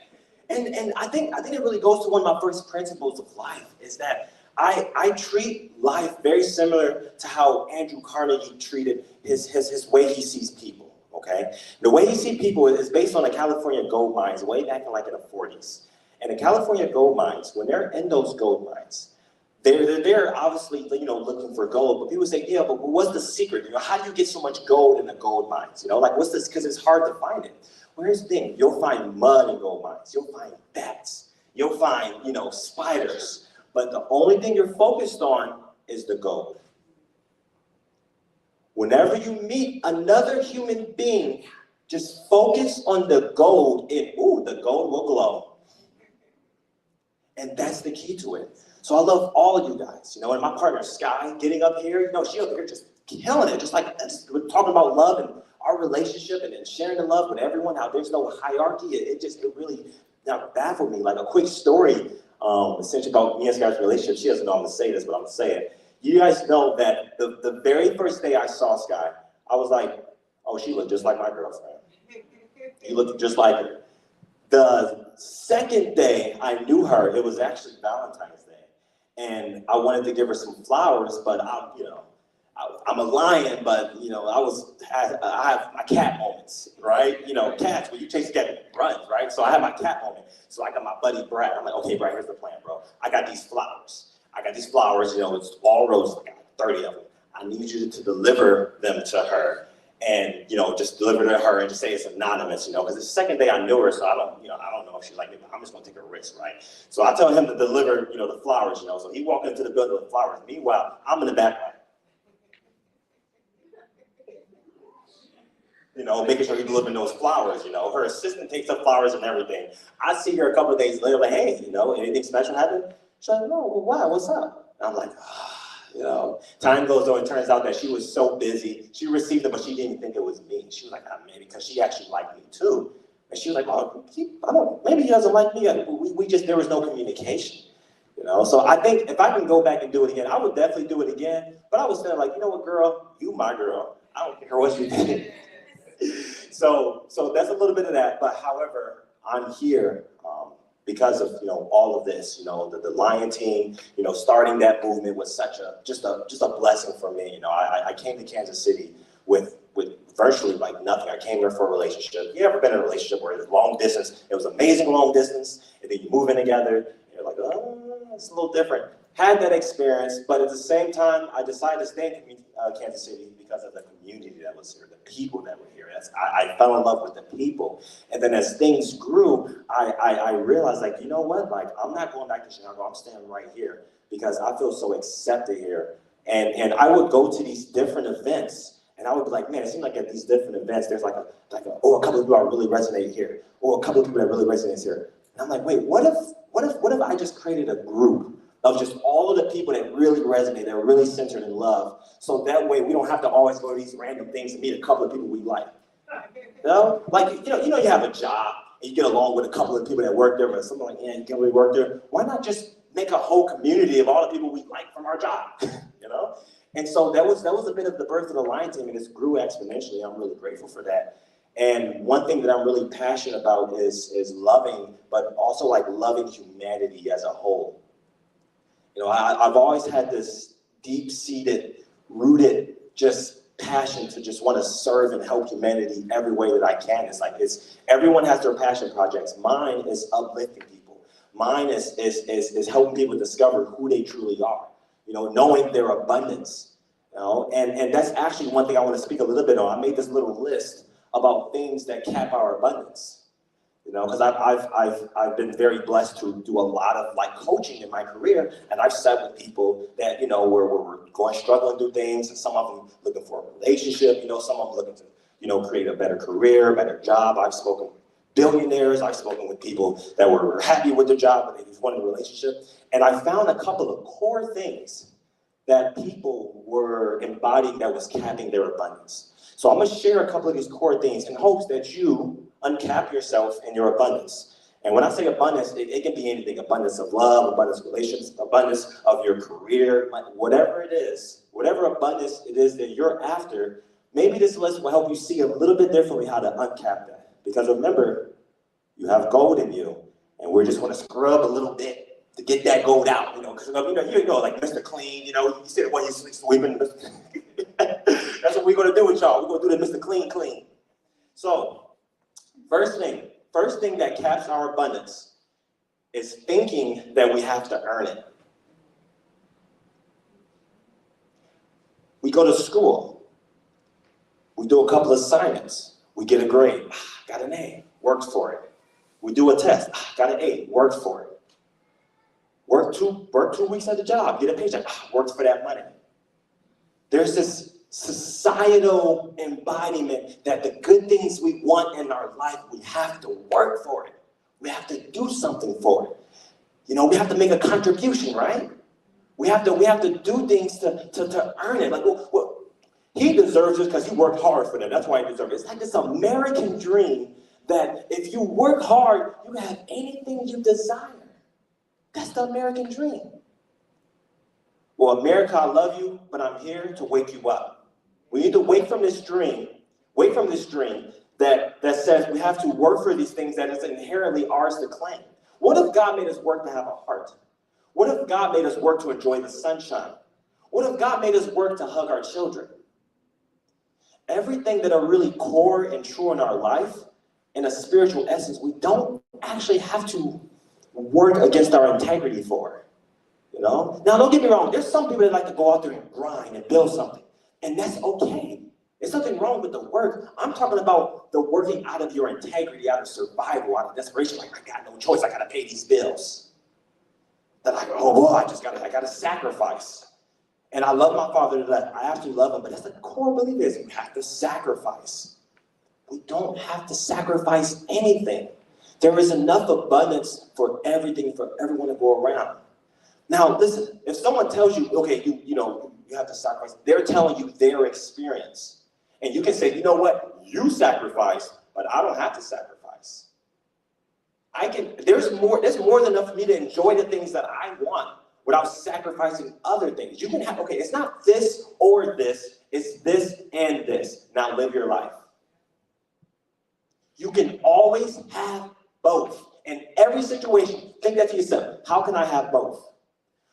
And I think it really goes to one of my first principles of life is that I treat life very similar to how Andrew Carnegie treated his way he sees people, okay? The way he sees people is based on the California gold mines way back in the 40s. And the California gold mines, when they're in those gold mines, they're obviously, looking for gold, but people say, yeah, but what's the secret? How do you get so much gold in the gold mines? Like what's this? Because it's hard to find it. Well, here's the thing, you'll find mud in gold mines. You'll find bats. You'll find, spiders. But the only thing you're focused on is the gold. Whenever you meet another human being, just focus on the gold and, the gold will glow. And that's the key to it. So I love all of you guys, and my partner Sky getting up here, she up here just killing it, just like we're talking about love and our relationship and sharing the love with everyone, how there's no hierarchy. It really baffled me. Like a quick story, essentially about me and Sky's relationship. She doesn't know I'm gonna say this, but I'm gonna say it. You guys know that the very first day I saw Sky, I was like, oh, she looked just like my girlfriend. You look just like her. The second day I knew her, it was actually Valentine's Day. And I wanted to give her some flowers, but I'm a lion, but I have my cat moments, right? Cats, when you chase a cat, it runs, right? So I have my cat moment. So I got my buddy Brad. I'm like, okay, Brad, here's the plan, bro. I got these flowers. It's all roses. I got 30 of them. I need you to deliver them to her. And just deliver to her and just say it's anonymous, because the second day I knew her, so I don't know if she liked me, but I'm just gonna take a risk, right? So I tell him to deliver, the flowers, so he walked into the building with flowers. Meanwhile, I'm in the background, making sure he's delivering those flowers. Her assistant takes the flowers and everything. I see her a couple of days later, like, hey, anything special happened? She's like, no, well, why? What's up? And I'm like, time goes on, it turns out that she was so busy. She received it, but she didn't think it was me. She was like, maybe because she actually liked me too. And she was like, oh, maybe he doesn't like me. There was no communication, So I think if I can go back and do it again, I would definitely do it again. But I was saying like, you know what, girl, you my girl. I don't care what you did. So that's a little bit of that. But however, I'm here because of all of this, the Lion Team, starting that movement was just a blessing for me. I came to Kansas City with virtually like nothing. I came here for a relationship. You ever been in a relationship where it's long distance? It was amazing long distance, and then you move in together, and you're like, oh, it's a little different. Had that experience, but at the same time, I decided to stay in Kansas City because of the community that was here, the people that were here. I fell in love with the people. And then as things grew, I realized, like, you know what? Like, I'm not going back to Chicago. I'm staying right here because I feel so accepted here. And I would go to these different events, and I would be like, man, it seems like at these different events, there's a couple of people that really resonate here, or a couple of people that really resonate here. And I'm like, wait, what if I just created a group of just all of the people that really resonate, that are really centered in love, so that way we don't have to always go to these random things to meet a couple of people we like. Like, you have a job and you get along with a couple of people that work there, but something like, yeah, you can't really work there. Why not just make a whole community of all the people we like from our job, you know? And so that was a bit of the birth of the Lion Team, and it's grew exponentially. I'm really grateful for that. And one thing that I'm really passionate about is loving, but also like loving humanity as a whole. You know, I've always had this deep-seated, rooted, just passion to just want to serve and help humanity every way that I can. Everyone has their passion projects. Mine is uplifting people. Mine is helping people discover who they truly are. You know, knowing their abundance. You know, and that's actually one thing I want to speak a little bit on. I made this little list about things that cap our abundance. You know, because I've been very blessed to do a lot of like coaching in my career, and I've sat with people that, you know, we're going struggling through things, and some of them looking for a relationship, you know, some of them looking to, you know, create a better career, better job. I've spoken with billionaires, I've spoken with people that were happy with their job, but they just wanted a relationship. And I found a couple of core things that people were embodying that was capping their abundance. So I'm gonna share a couple of these core things in hopes that you uncap yourself in your abundance. And when I say abundance, it can be anything: abundance of love, abundance of relationships, abundance of your career, whatever it is, whatever abundance it is that you're after. Maybe this list will help you see a little bit differently how to uncap that. Because remember, you have gold in you, and we're just gonna scrub a little bit to get that gold out, you know, because you know, like Mr. Clean, you know, you see it when you're sweeping. That's what we're gonna do with y'all. We're gonna do the Mr. Clean. So, first thing that caps our abundance is thinking that we have to earn it. We go to school, we do a couple assignments, we get a grade, got an A, worked for it. We do a test, got an A, worked for it. Work two weeks at the job, get a paycheck, worked for that money. There's this societal embodiment that the good things we want in our life, we have to work for it. We have to do something for it. You know, we have to make a contribution, right? We have to do things to earn it. Like, well, he deserves it because he worked hard for that. That's why he deserves it. It's like this American dream that if you work hard, you can have anything you desire. That's the American dream. Well, America, I love you, but I'm here to wake you up. We need to wake from this dream that says we have to work for these things that is inherently ours to claim. What if God made us work to have a heart? What if God made us work to enjoy the sunshine? What if God made us work to hug our children? Everything that are really core and true in our life, in a spiritual essence, we don't actually have to work against our integrity for. You know? Now, don't get me wrong. There's some people that like to go out there and grind and build something, and that's okay. There's nothing wrong with the work. I'm talking about the working out of your integrity, out of survival, out of desperation. Like, I got no choice. I got to pay these bills. Then I go, oh, boy, I got to sacrifice. And I love my father to death. I absolutely love him, but that's the core belief is we have to sacrifice. We don't have to sacrifice anything. There is enough abundance for everything, for everyone to go around. Now, listen, if someone tells you, okay, you have to sacrifice, they're telling you their experience. And you can say, you know what, you sacrifice, but I don't have to sacrifice. There's more than enough for me to enjoy the things that I want without sacrificing other things. You can have, okay, it's not this or this, it's this and this. Now live your life. You can always have both. In every situation, think that to yourself, how can I have both?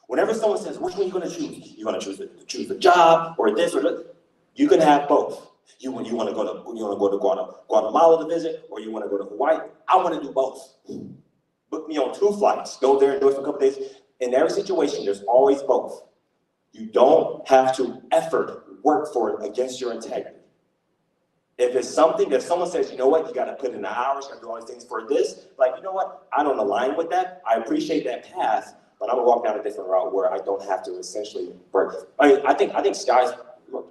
Whenever someone says, which one are you going to choose? You're going to choose the job or this or that. You can have both. You want to go to Guatemala to visit, or you want to go to Hawaii? I want to do both. Book me on 2 flights. Go there and do it for a couple days. In every situation, there's always both. You don't have to work for it against your integrity. If it's something that someone says, you know what, you got to put in the hours, you got to do all these things for this, like, you know what, I don't align with that. I appreciate that path, but I'm gonna walk down a different route where I don't have to essentially work. I think Sky's,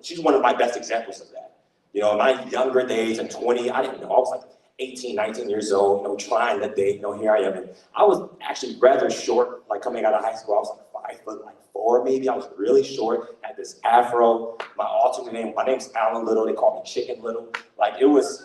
she's one of my best examples of that. You know, in my younger days, in 20, I didn't know, I was like 18, 19 years old, trying to date, here I am. And I was actually rather short, like coming out of high school, I was like 5'4" maybe. I was really short, had this afro. My alternate name, my name's Alan Little, they call me Chicken Little. Like, it was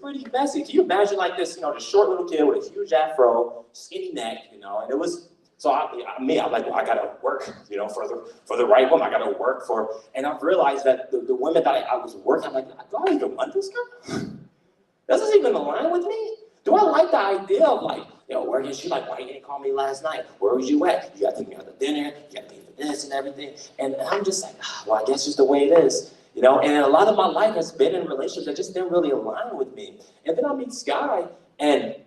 pretty messy. Can you imagine like this, the short little kid with a huge afro, skinny neck, and it was So I'm like, well, I gotta work, for the right woman. I gotta work for, and I've realized that the women that I was working, I'm like, do I even want this girl? Does this even align with me? Do I like the idea of like, working? She's like, why you didn't call me last night? Where was you at? You gotta take me out to dinner. You gotta pay for this and everything. And I'm just like, well, I guess just the way it is, And a lot of my life has been in relationships that just didn't really align with me. And then I meet Sky, and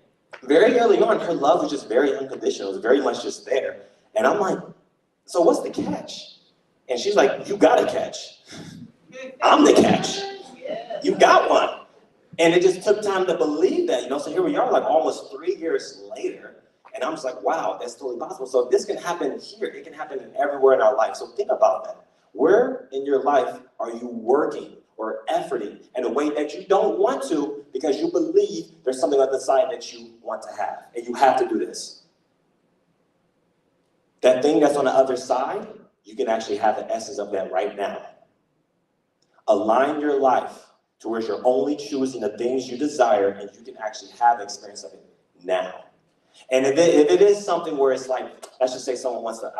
very early on, her love was just very unconditional. It was very much just there. And I'm like, so what's the catch? And she's like, you got a catch. I'm the catch. You got one. And it just took time to believe that, So here we are, like almost 3 years later. And I'm just like, wow, that's totally possible. So if this can happen here, it can happen everywhere in our life. So think about that. Where in your life are you working or efforting in a way that you don't want to because you believe there's something on the side that you want to have, and you have to do this? That thing that's on the other side, you can actually have the essence of that right now. Align your life to where you're only choosing the things you desire, and you can actually have the experience of it now. And if it is something where it's like, let's just say someone wants to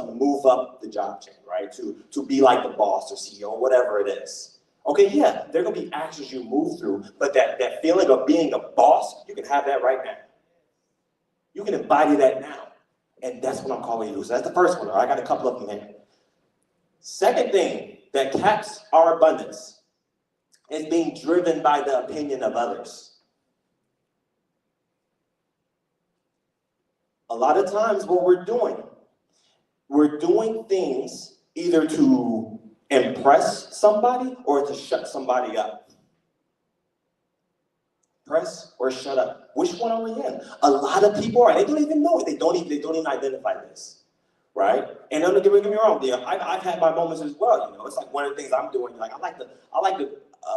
move up the job chain, right? To be like the boss or CEO, whatever it is. Okay, yeah, there are gonna be actions you move through, but that feeling of being a boss, you can have that right now. You can embody that now. And that's what I'm calling you. So that's the first one. I got a couple of them here. Second thing that caps our abundance is being driven by the opinion of others. A lot of times what we're doing things either to impress somebody or to shut somebody up. Press or shut up. Which one are we in? A lot of people are, they don't even know it. They don't even identify this, right? And don't get me wrong, I've had my moments as well. It's like one of the things I'm doing. Like I like to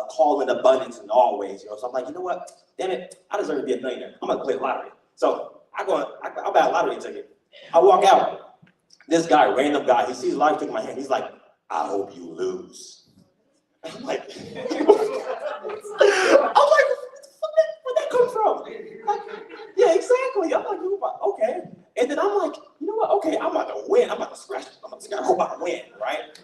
call in abundance in all ways. So I'm like, you know what? Damn it, I deserve to be a millionaire. I'm gonna play lottery. So I'll buy a lottery ticket. I walk out. This guy, random guy, he sees a lottery ticket in my hand. He's like, I hope you lose. I'm like, where'd that come from? Like, yeah, exactly. I'm like, okay. And then I'm like, you know what? Okay, I'm about to win. I'm about to scratch. I hope I win, right?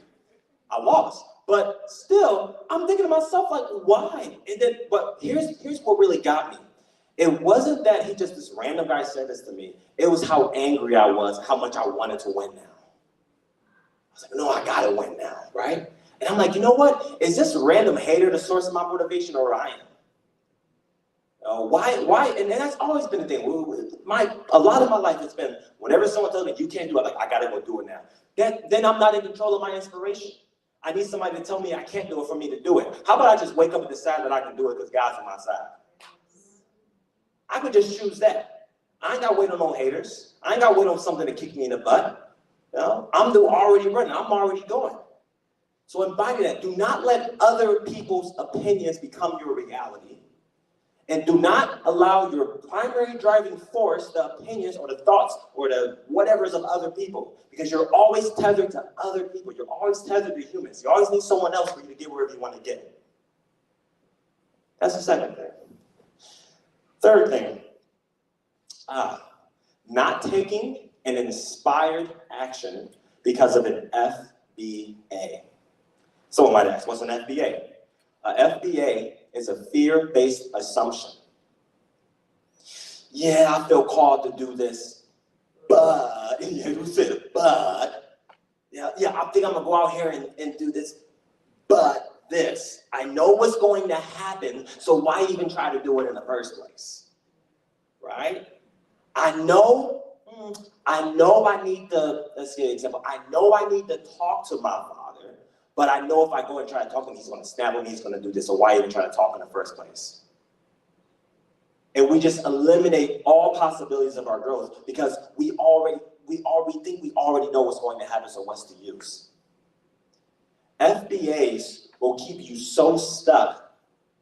I lost. But still, I'm thinking to myself, like, why? And then, but here's what really got me. It wasn't that this random guy said this to me. It was how angry I was, how much I wanted to win now. I was like, no, I gotta win now, right? And I'm like, you know what? Is this random hater the source of my motivation, or I am? Why? And that's always been the thing. A lot of my life has been, whenever someone tells me you can't do it, like, I gotta go do it now. Then I'm not in control of my inspiration. I need somebody to tell me I can't do it for me to do it. How about I just wake up and decide that I can do it because God's on my side? I could just choose that. I ain't got to wait on no haters. I ain't got to wait on something to kick me in the butt. I'm already running. I'm already going. So embody that. Do not let other people's opinions become your reality. And do not allow your primary driving force, the opinions or the thoughts or the whatevers of other people. Because you're always tethered to other people. You're always tethered to humans. You always need someone else for you to get wherever you want to get. That's the second thing. Third thing, not taking an inspired action because of an FBA. Someone might ask, what's an FBA? FBA is a fear-based assumption. Yeah, I feel called to do this, but, who said it, but, yeah, I think I'm gonna go out here and do this, but this. I know what's going to happen, so why even try to do it in the first place? Right? I know I need to, let's get an example. I know I need to talk to my father, but I know if I go and try to talk to him, he's going to snap at me, he's going to do this, so why even try to talk in the first place? And we just eliminate all possibilities of our growth because we think we already know what's going to happen, so what's the use? FBAs will keep you so stuck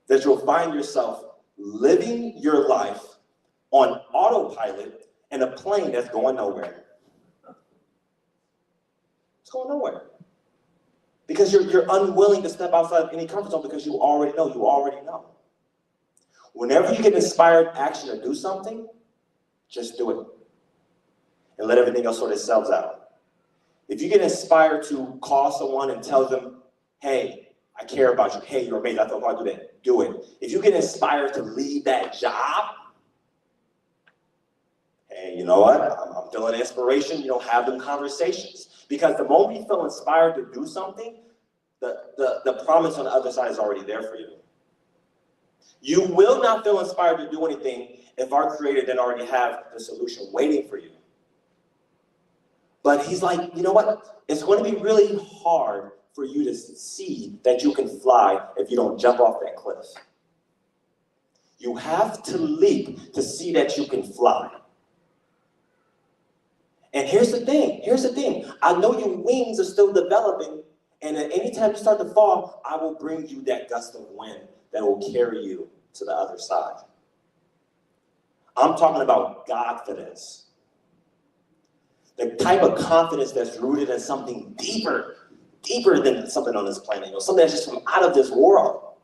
that you'll find yourself living your life on autopilot in a plane that's going nowhere. It's going nowhere. Because you're unwilling to step outside of any comfort zone because you already know. Whenever you get inspired action to do something, just do it. and let everything else sort itself out. If you get inspired to call someone and tell them, hey, I care about you. Hey, you're amazing. I thought I'd do that. Do it. If you get inspired to leave that job, hey, you know what? I'm feeling inspiration. Have them conversations. Because the moment you feel inspired to do something, the promise on the other side is already there for you. You will not feel inspired to do anything if our Creator didn't already have the solution waiting for you. But he's like, you know what? It's going to be really hard for you to see that you can fly if you don't jump off that cliff. You have to leap to see that you can fly. And here's the thing. I know your wings are still developing, and at any time you start to fall, I will bring you that gust of wind that will carry you to the other side. I'm talking about Godfidence. The type of confidence that's rooted in something deeper than something on this planet. Something that's just from out of this world.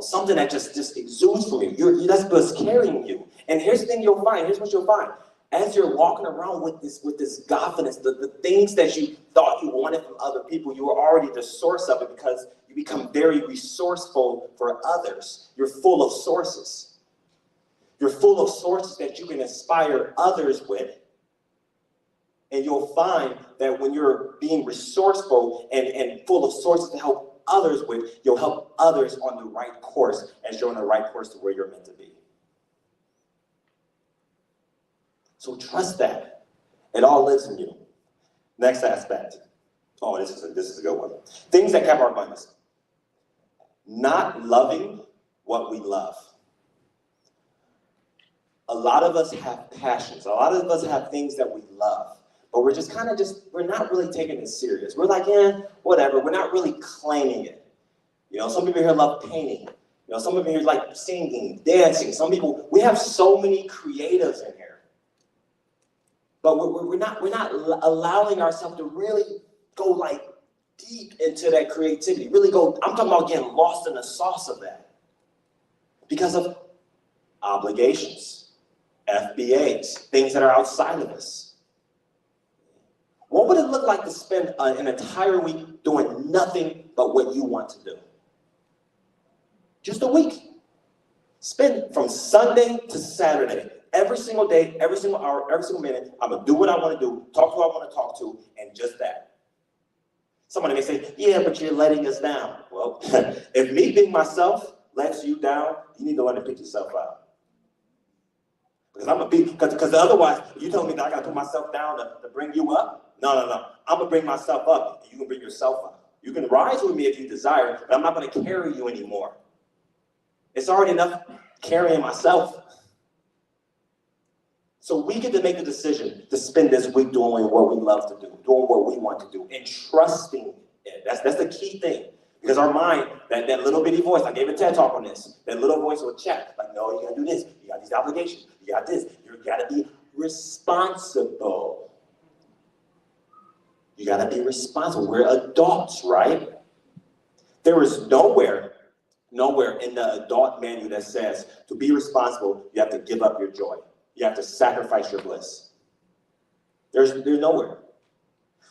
Something that just exudes from you. That's what's carrying you. And here's the thing you'll find. Here's what you'll find. As you're walking around with this confidence, the things that you thought you wanted from other people, you were already the source of it because you become very resourceful for others. You're full of sources. You're full of sources that you can inspire others with. And you'll find that when you're being resourceful and full of sources to help others with, you'll help others on the right course as you're on the right course to where you're meant to be. So trust that. It all lives in you. Next aspect. Oh, this is a good one. Things that cap our abundance. Not loving what we love. A lot of us have passions. A lot of us have things that we love. But we're just we're not really taking it serious. We're like, whatever. We're not really claiming it. Some people here love painting. Some of you here like singing, dancing. Some people, we have so many creatives in here. But we're not allowing ourselves to really go like deep into that creativity. Really go, I'm talking about getting lost in the sauce of that. Because of obligations, FBAs, things that are outside of us. What would it look like to spend an entire week doing nothing but what you want to do? Just a week. Spend from Sunday to Saturday, every single day, every single hour, every single minute. I'm going to do what I want to do, talk to who I want to talk to, and just that. Somebody may say, yeah, but you're letting us down. Well, if me being myself lets you down, you need to learn to pick yourself up. Because otherwise, you tell me that I got to put myself down to bring you up? No. I'm going to bring myself up, and you can bring yourself up. You can rise with me if you desire, but I'm not going to carry you anymore. It's already enough carrying myself. So we get to make the decision to spend this week doing what we love to do, doing what we want to do, and trusting it. That's the key thing. Because our mind, that little bitty voice, I gave a TED talk on this, that little voice will check, like, no, you gotta do this, you got these obligations, you got this, you gotta be responsible. You gotta be responsible. We're adults, right? There is nowhere in the adult manual that says to be responsible, you have to give up your joy. You have to sacrifice your bliss. There's nowhere.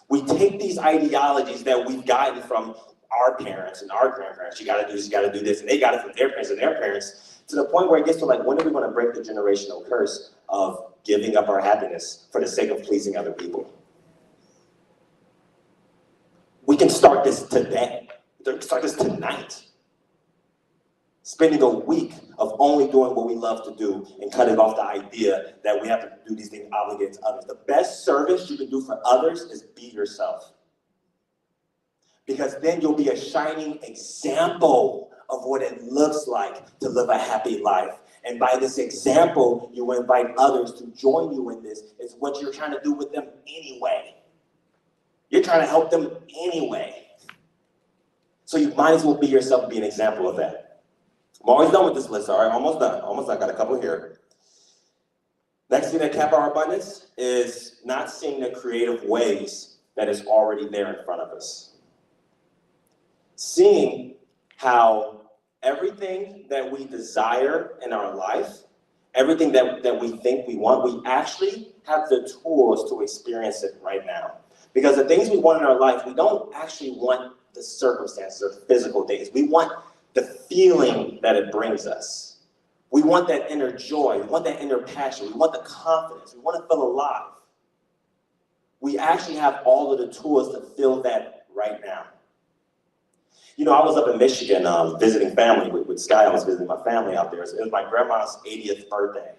We take these ideologies that we've gotten from our parents and our grandparents. You gotta do this, you gotta do this, and they got it from their parents and their parents, to the point where it gets to like, when are we gonna break the generational curse of giving up our happiness for the sake of pleasing other people? We can start this today. We can start this tonight. Spending a week of only doing what we love to do and cutting off the idea that we have to do these things obligated to others. The best service you can do for others is be yourself. Because then you'll be a shining example of what it looks like to live a happy life. And by this example, you invite others to join you in this. It's what you're trying to do with them anyway. You're trying to help them anyway. So you might as well be yourself and be an example of that. I'm always done with this list, all right? Almost done. Got a couple here. Next thing that cap our abundance is not seeing the creative ways that is already there in front of us. Seeing how everything that we desire in our life everything that we think we want, we actually have the tools to experience it right now. Because the things we want in our life, we don't actually want the circumstances or physical things. We want the feeling that it brings us. We want that inner joy. We want that inner passion. We want the confidence. We want to feel alive. We actually have all of the tools to feel that right now. You know, I was up in Michigan visiting family with Sky. I was visiting my family out there. It was my grandma's 80th birthday.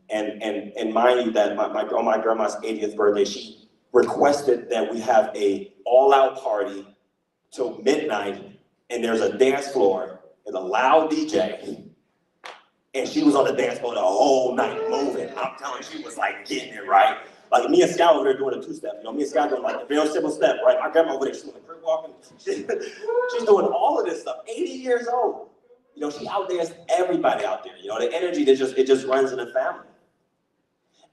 And mind you that on my grandma's 80th birthday, she requested that we have a all-out party till midnight, and there's a dance floor and a loud DJ, and she was on the dance floor the whole night moving. I'm telling you, she was like getting it right. Like me and Sky over there doing a two-step, you know, me and Sky doing like a very simple step, right? My grandma over there, she's doing a crib walking. She's doing all of this stuff, 80 years old. You know, she outdares everybody out there. You know, the energy that it just runs in the family.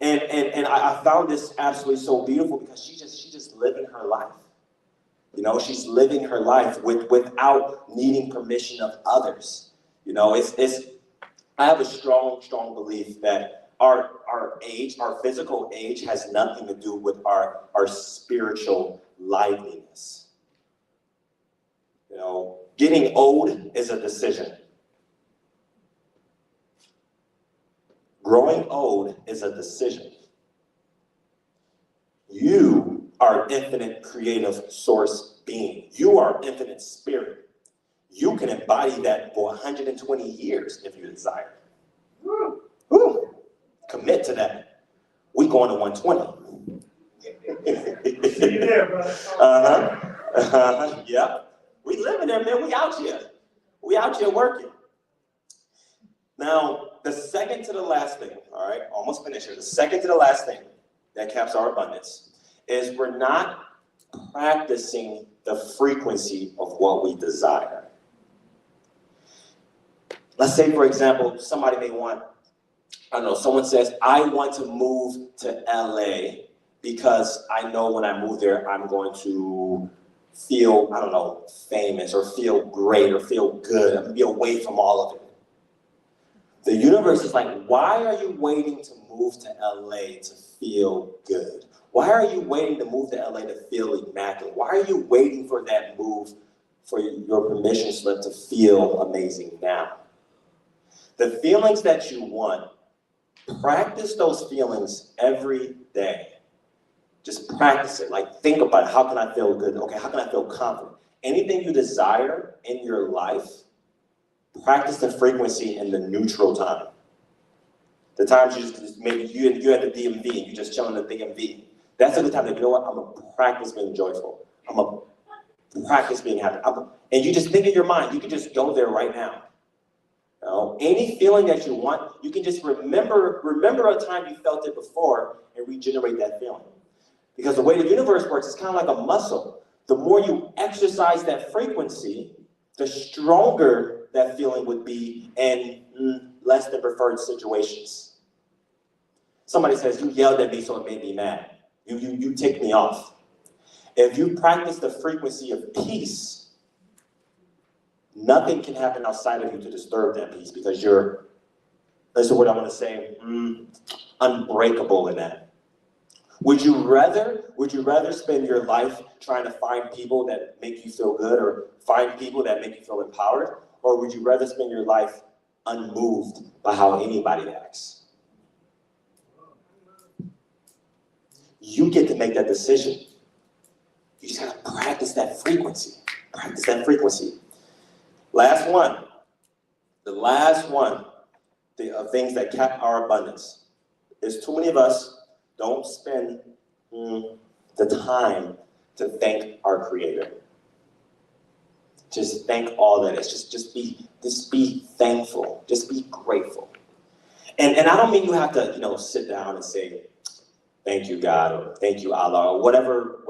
And I found this absolutely so beautiful because she's just living her life. You know, she's living her life without needing permission of others. You know, I have a strong belief that our age, our physical age has nothing to do with our spiritual liveliness. You know, getting old is a decision. Growing old is a decision. You are infinite creative source being. You are infinite spirit. You can embody that for 120 years if you desire. Woo. Commit to that. We going to 120. See you there, brother. Yeah. We living there, man. We out here. We out here working. Now, the second to the last thing, all right, almost finished here. The second to the last thing that caps our abundance is we're not practicing the frequency of what we desire. Let's say, for example, somebody may want, I don't know, someone says, I want to move to LA because I know when I move there, I'm going to feel, I don't know, famous or feel great or feel good. I'm going to be away from all of it. The universe is like, why are you waiting to move to LA to feel good? Why are you waiting to move to LA to feel immaculate? Why are you waiting for that move, for your permission slip to feel amazing now? The feelings that you want, practice those feelings every day. Just practice it. Like, think about it. How can I feel good? Okay, how can I feel confident? Anything you desire in your life, practice the frequency in the neutral time. The times you just maybe you're at the DMV and you're just chilling at the DMV. That's a good time to, you know what, I'm gonna practice being joyful. I'm gonna practice being happy. And you just think in your mind, you can just go there right now. You know, any feeling that you want, you can just remember a time you felt it before and regenerate that feeling. Because the way the universe works, it's kind of like a muscle. The more you exercise that frequency, the stronger that feeling would be in less than preferred situations. Somebody says, you yelled at me so it made me mad. You ticked me off. If you practice the frequency of peace, nothing can happen outside of you to disturb that peace because you're, that's what I'm gonna say, unbreakable in that. Would you rather spend your life trying to find people that make you feel good or find people that make you feel empowered? Or would you rather spend your life unmoved by how anybody acts? You get to make that decision. You just gotta practice that frequency. Practice that frequency. Last one. The last one of things that cap our abundance is too many of us don't spend the time to thank our Creator. Just thank all that is. Just be thankful. Just be grateful. And I don't mean you have to, sit down and say, thank you, God, or thank you, Allah, or whatever,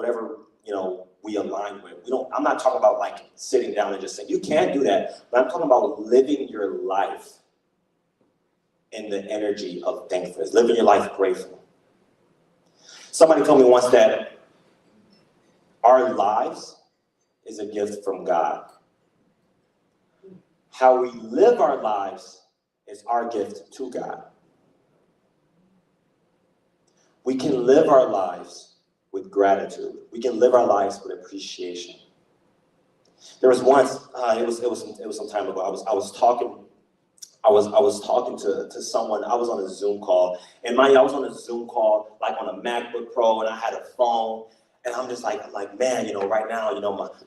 we align with. I'm not talking about like sitting down and just saying, you can't do that, but I'm talking about living your life in the energy of thankfulness, living your life grateful. Somebody told me once that our lives is a gift from God. How we live our lives is our gift to God. We can live our lives with gratitude. We can live our lives with appreciation. There was once, it was some time ago. I was talking to someone. I was on a Zoom call, and I was on a Zoom call like on a MacBook Pro, and I had a phone, and I'm like, man, right now,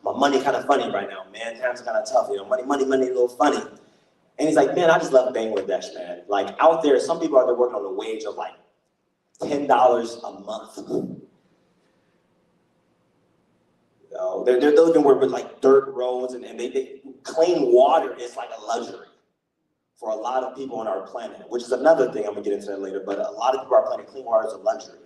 my money kind of funny right now, man. Times kind of tough, money, a little funny. And he's like, man, I just love Bangladesh, man. Like out there, some people are working on a wage of like $10 a month. They're living with like dirt roads, and they clean water is like a luxury for a lot of people on our planet, which is another thing. I'm gonna get into that later, but a lot of people on our planet, clean water is a luxury.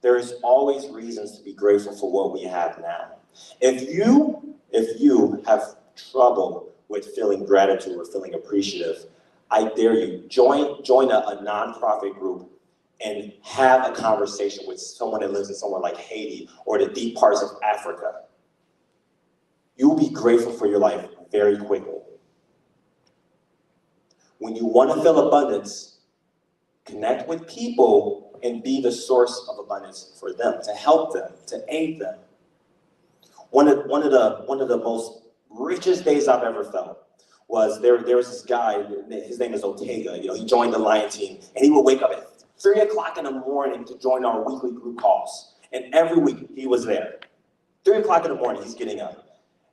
There is always reasons to be grateful for what we have now. If you have trouble with feeling gratitude or feeling appreciative, I dare you, join a nonprofit group and have a conversation with someone that lives in somewhere like Haiti or the deep parts of Africa. You'll be grateful for your life very quickly. When you want to feel abundance, connect with people and be the source of abundance for them, to help them, to aid them. One of the most richest days I've ever felt was there was this guy, his name is Ortega. He joined the Lion team, and he would wake up at 3 o'clock in the morning to join our weekly group calls. And every week he was there. 3 o'clock in the morning, he's getting up.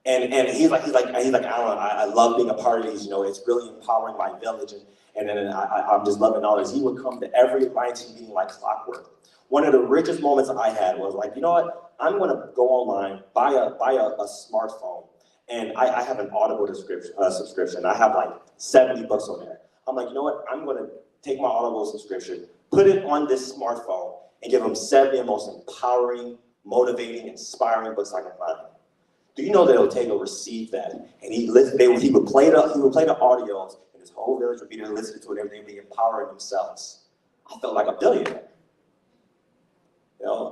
And he's like, I love being a part of these, it's really empowering my village. And then I'm just loving all this. He would come to every Lion team meeting like clockwork. One of the richest moments I had was like, you know what? I'm gonna go online, buy a smartphone. And I have an Audible subscription. I have like 70 books on there. I'm like, you know what? I'm gonna take my Audible subscription, put it on this smartphone, and give them 70 of the most empowering, motivating, inspiring books I can find. Do you know that Ortega received that? And he would play the audios, and his whole village would be there listening to it, and they'd be empowering themselves. I felt like a billionaire.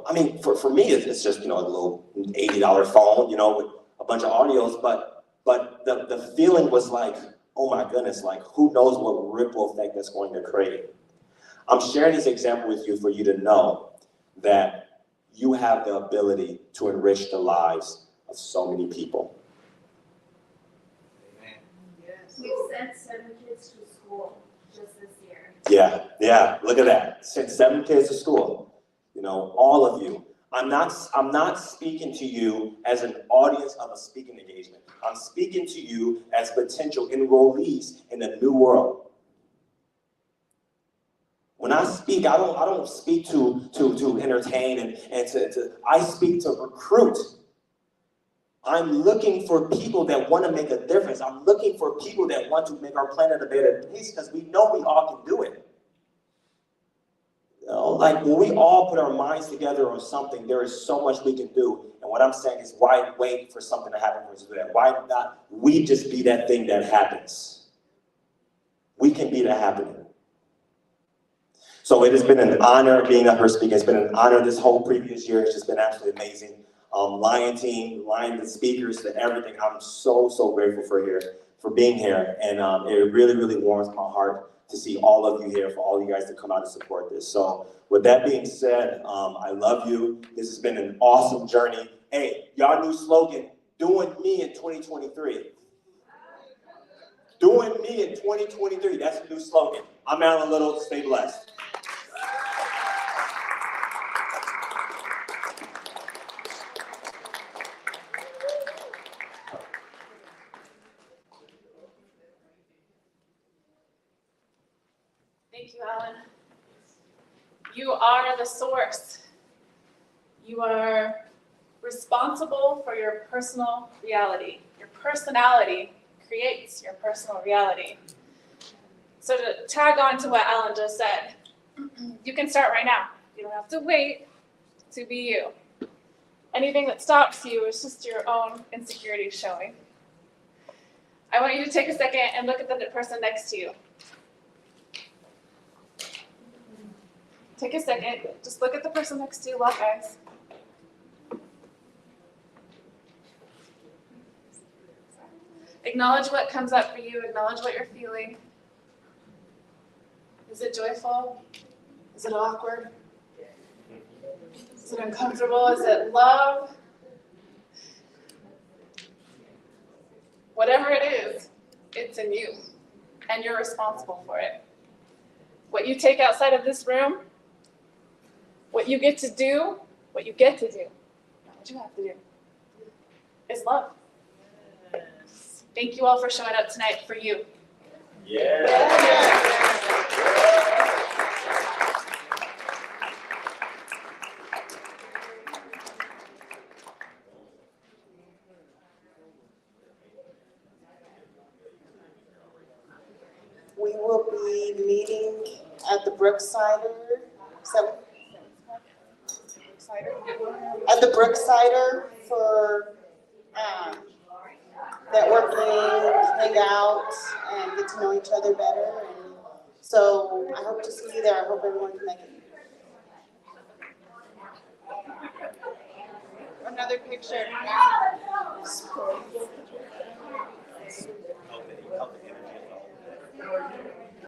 I mean, for me, it's just, a little $80 phone, with a bunch of audios, but the feeling was like, oh my goodness, like who knows what ripple effect that's going to create. I'm sharing this example with you for you to know that you have the ability to enrich the lives of so many people. We've sent 7 kids to school just this year. Yeah, look at that. Sent 7 kids to school. All of you. I'm not speaking to you as an audience of a speaking engagement. I'm speaking to you as potential enrollees in a new world. When I speak, I don't speak to entertain and to I speak to recruit. I'm looking for people that want to make a difference. I'm looking for people that want to make our planet a better place because we know we all can do it. Like when we all put our minds together on something, there is so much we can do. And what I'm saying is, why wait for something to happen for us to do that? Why not we just be that thing that happens? We can be that happening. So it has been an honor being a Her Speaker. It's been an honor this whole previous year. It's just been absolutely amazing. Lion team, Lion, the speakers, the everything. I'm so grateful for being here. And it really, really warms my heart to see all of you here, for all you guys to come out and support this. So with that being said, I love you. This has been an awesome journey. Hey, y'all new slogan, doing me in 2023. Doing me in 2023, that's the new slogan. I'm Alan Little, stay blessed. Thank you, Alan. You are the source. You are responsible for your personal reality. Your personality creates your personal reality. So to tag on to what Alan just said, you can start right now. You don't have to wait to be you. Anything that stops you is just your own insecurity showing. I want you to take a second and look at the person next to you. Take a second, just look at the person next to you, lock eyes. Acknowledge what comes up for you, acknowledge what you're feeling. Is it joyful? Is it awkward? Is it uncomfortable? Is it love? Whatever it is, it's in you, and you're responsible for it. What you take outside of this room, what you get to do, not what you have to do, is love. Thank you all for showing up tonight for you. We will be meeting at the Brooksider, at the Brooksider for, networking, hang out, and get to know each other better. And so I hope to see you there. I hope everyone can make it. Another picture.